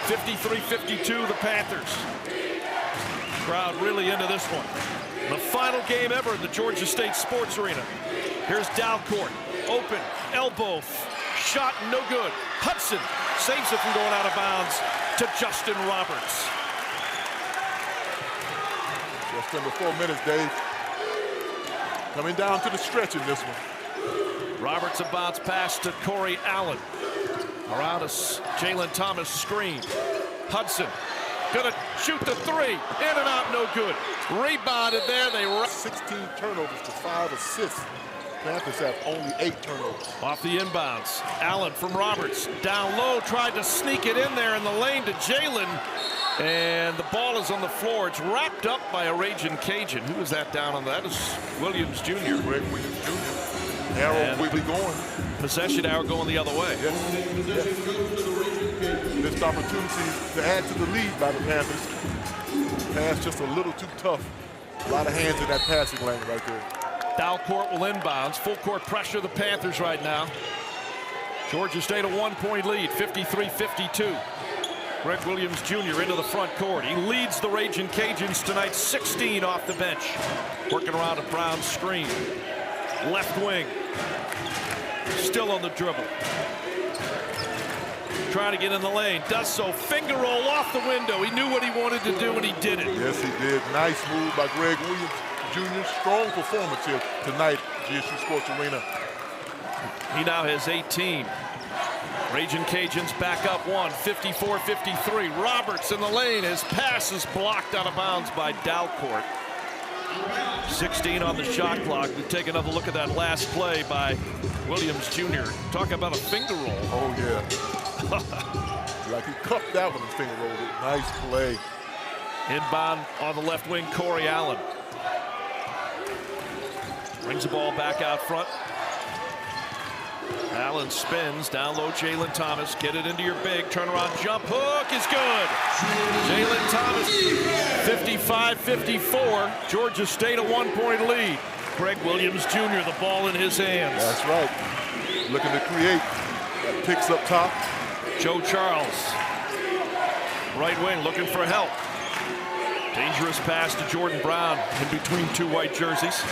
S1: 53-52 the Panthers. Crowd really into this one. The final game ever in the Georgia State Sports Arena. Here's Dalcourt, open, elbow, shot no good. Hudson saves it from going out of bounds to Justin Roberts.
S2: Just under 4 minutes, Dave. Coming down to the stretch in this one.
S1: Roberts a bounce pass to Corey Allen. Around us, Jalen Thomas screen. Hudson gonna shoot the 3. In and out, no good. Rebounded there.
S2: 16 turnovers to 5 assists. Panthers have only 8 turnovers.
S1: Off the inbounds. Allen from Roberts. Down low, tried to sneak it in there in the lane to Jalen. And the ball is on the floor. It's wrapped up by a Raging Cajun. Who is that down on that? That is Williams Jr.
S2: Greg Williams Jr. Arrow quickly going.
S1: Possession arrow going the other way.
S2: Yes. Missed opportunity to add to the lead by the Panthers. Pass just a little too tough. A lot of hands in that passing lane right there.
S1: Dalcourt will inbounds. Full court pressure the Panthers right now. Georgia State a 1-point lead, 53-52. Greg Williams Jr. into the front court. He leads the Raging Cajuns tonight, 16 off the bench. Working around a Brown screen. Left wing. Still on the dribble. trying to get in the lane. Does so. Finger roll off the window. He knew what he wanted to do, and he did it.
S2: Yes, he did. Nice move by Greg Williams Jr. Strong performance here tonight, GSU Sports Arena.
S1: He now has 18. Raging Cajuns back up one, 54-53. Roberts in the lane. His pass is blocked out of bounds by Dalcourt. 16 on the shot clock. We take another look at that last play by Williams Jr. Talk about a finger roll.
S2: Oh, yeah. Like he cupped that one and finger rolled it. Nice play.
S1: Inbound on the left wing, Corey Allen. Brings the ball back out front. Allen spins, down low, Jalen Thomas. Get it into your big, turnaround jump hook is good. Jalen Thomas, 55-54. Georgia State a 1-point lead. Greg Williams Jr., the ball in his hands.
S2: That's right. Looking to create. That picks up top.
S1: Joe Charles, right wing, looking for help. Dangerous pass to Jordan Brown in between two white jerseys.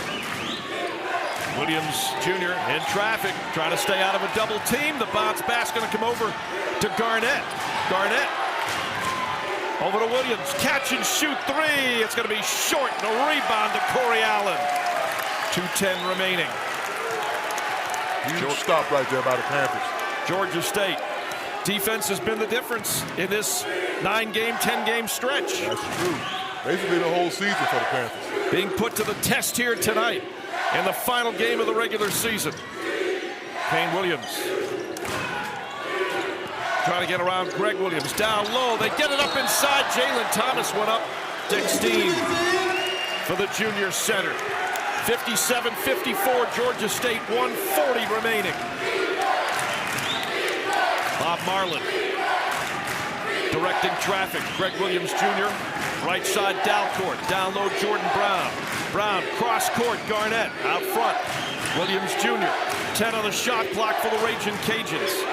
S1: Williams Jr. in traffic, trying to stay out of a double team. The bounce pass going to come over to Garnett. Garnett over to Williams. Catch and shoot three. It's going to be short, and a rebound to Corey Allen. 2:10 remaining.
S2: Huge stop right there by the Panthers.
S1: Georgia State defense has been the difference in this 9-game, 10-game stretch.
S2: That's true. Basically the whole season for the Panthers.
S1: Being put to the test here tonight in the final game of the regular season. Kane Williams trying to get around Greg Williams. Down low, they get it up inside. Jalen Thomas went up. Dick Steen for the junior center. 57-54, Georgia State, 1:40 remaining. Bob Marlin directing traffic. Greg Williams Jr., right side Dalcourt. Down low, Jordan Brown. Brown, cross court, Garnett, out front. Williams Jr., 10 on the shot clock for the Raging Cajuns.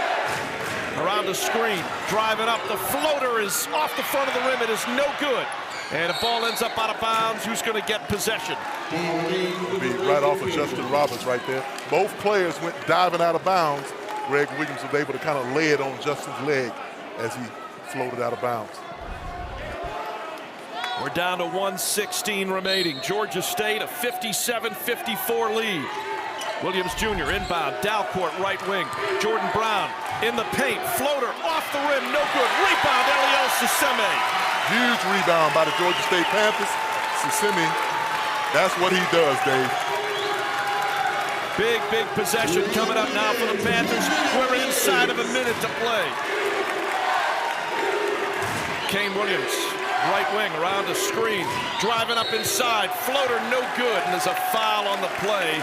S1: Around the screen, driving up. The floater is off the front of the rim. It is no good. And the ball ends up out of bounds. Who's going to get possession?
S2: Be right off of Justin Roberts right there. Both players went diving out of bounds. Greg Williams was able to kind of lay it on Justin's leg as he floated out of bounds.
S1: We're down to 1:16 remaining. Georgia State a 57-54 lead. Williams Jr. inbound, Dalcourt right wing. Jordan Brown in the paint, floater off the rim, no good. Rebound, Eliel Siseme.
S2: Huge rebound by the Georgia State Panthers. Siseme, that's what he does, Dave.
S1: Big possession coming up now for the Panthers. We're inside of a minute to play. Kane Williams, right wing, around the screen, driving up inside, floater no good, and there's a foul on the play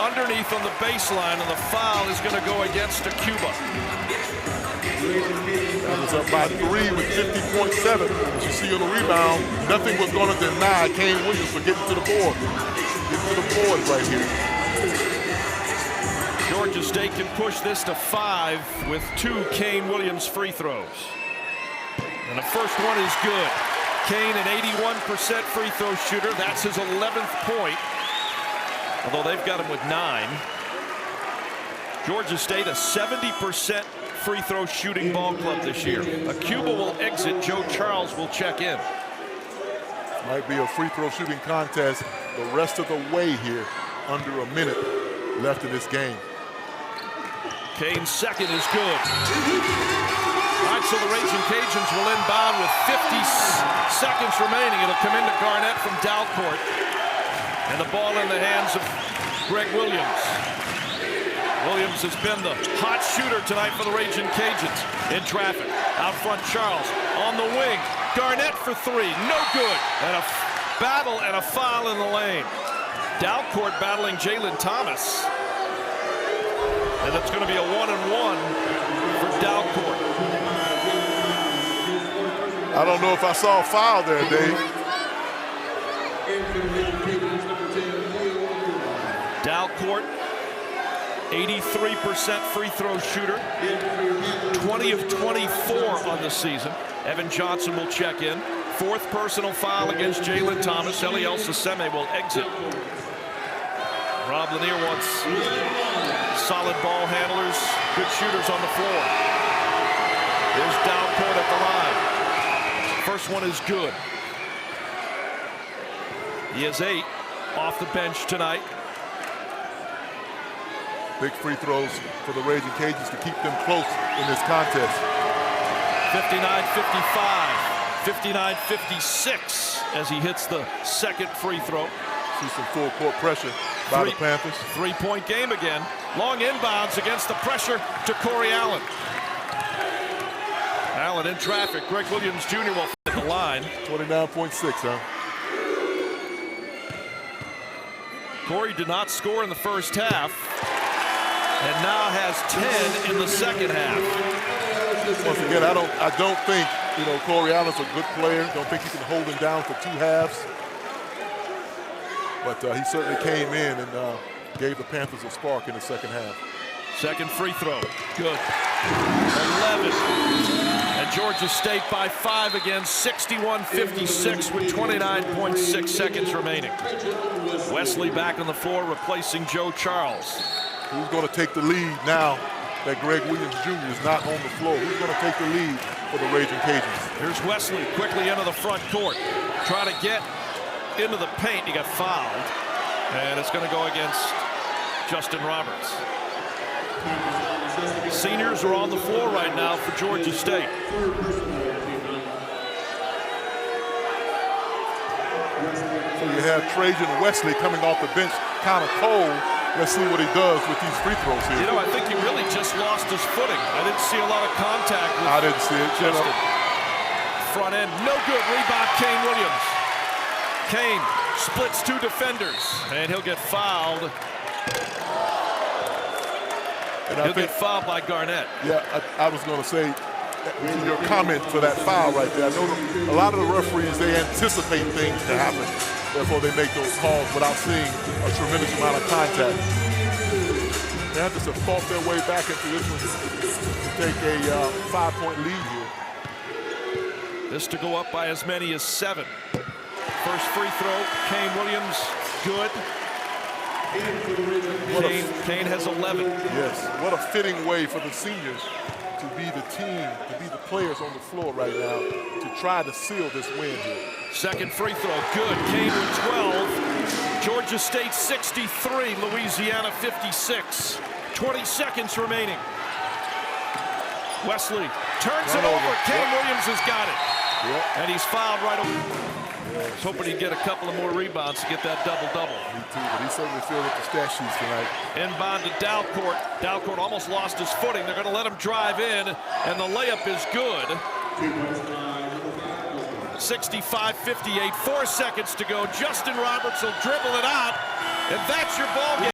S1: underneath on the baseline, and the foul is going to go against Cuba.
S2: That was up by 3 with 50.7. As you see on the rebound, nothing was going to deny Kane Williams for getting to the board. Getting to the board right here.
S1: Georgia State can push this to 5 with 2 Kane Williams free throws. And the first one is good. Kane, an 81% free throw shooter. That's his 11th point. Although they've got him with 9. Georgia State, a 70% free throw shooting ball club this year. Cuba will exit. Joe Charles will check in.
S2: Might be a free throw shooting contest the rest of the way here. Under a minute left in this game.
S1: Kane's second is good. All right, so the Raging Cajuns will inbound with 50 seconds remaining. It'll come into Garnett from Dalcourt. And the ball in the hands of Greg Williams. Williams has been the hot shooter tonight for the Raging Cajuns. In traffic, out front Charles, on the wing. Garnett for 3, no good. And a battle and a foul in the lane. Dalcourt battling Jalen Thomas. And it's going to be a 1-and-1 for Dalcourt.
S2: I don't know if I saw a foul there, Dave.
S1: Dalcourt, 83% free throw shooter, 20 of 24 on the season. Evan Johnson will check in. 4th personal foul against Jalen Thomas. Eliel Siseme will exit. Rob Lanier wants solid ball handlers, good shooters on the floor. Here's Dalcourt at the line. First one is good. He has 8 off the bench tonight.
S2: Big free throws for the Raging Cajuns to keep them close in this contest.
S1: 59-55, 59-56 as he hits the second free throw.
S2: See some full court pressure by the Panthers.
S1: 3-point game again. Long inbounds against the pressure to Corey Allen. Allen in traffic. Greg Williams Jr. will at the line.
S2: 29.6, huh?
S1: Corey did not score in the first half and now has 10 in the second half.
S2: Once again, I don't think, Corey Allen's a good player. Don't think he can hold him down for 2 halves. But he certainly came in and gave the Panthers a spark in the second half.
S1: Second free throw, good. 11. And Georgia State by 5 again, 61-56 with 29.6 seconds remaining. Wesley back on the floor replacing Joe Charles.
S2: Who's going to take the lead now that Greg Williams Jr. is not on the floor? Who's going to take the lead for the Raging Cajuns?
S1: Here's Wesley quickly into the front court. Trying to get into the paint. He got fouled. And it's going to go against Justin Roberts. Seniors are on the floor right now for Georgia State.
S2: So you have Trajan Wesley coming off the bench, kind of cold. Let's see what he does with these free throws here.
S1: I think he really just lost his footing. I didn't see a lot of contact with
S2: I didn't see it.
S1: Justin. Front end, no good. Rebound, Kane Williams. Kane splits 2 defenders, and he'll get fouled. He'll get fouled by Garnett.
S2: Yeah, I was going to say, your comment for that foul right there. I know a lot of the referees, they anticipate things to happen. Therefore, they make those calls without seeing a tremendous amount of contact. They have to fought their way back into this one to take a 5-point lead here.
S1: This to go up by as many as 7. First free throw, Kane Williams, good. Kane has 11.
S2: Yes, what a fitting way for the seniors to be the team, to be the players on the floor right now, to try to seal this win here.
S1: Second free throw, good. Kane with 12. Georgia State 63, Louisiana 56. 20 seconds remaining. Wesley turns it over. Kane Williams has got it. And he's fouled right away. I was hoping he'd get a couple of more rebounds to get that double-double.
S2: Me too, but he certainly filled up the stat sheets tonight.
S1: Inbound to Dalcourt. Dalcourt almost lost his footing. They're going to let him drive in, and the layup is good. 65-58, 4 seconds to go. Justin Roberts will dribble it out, and that's your ball game.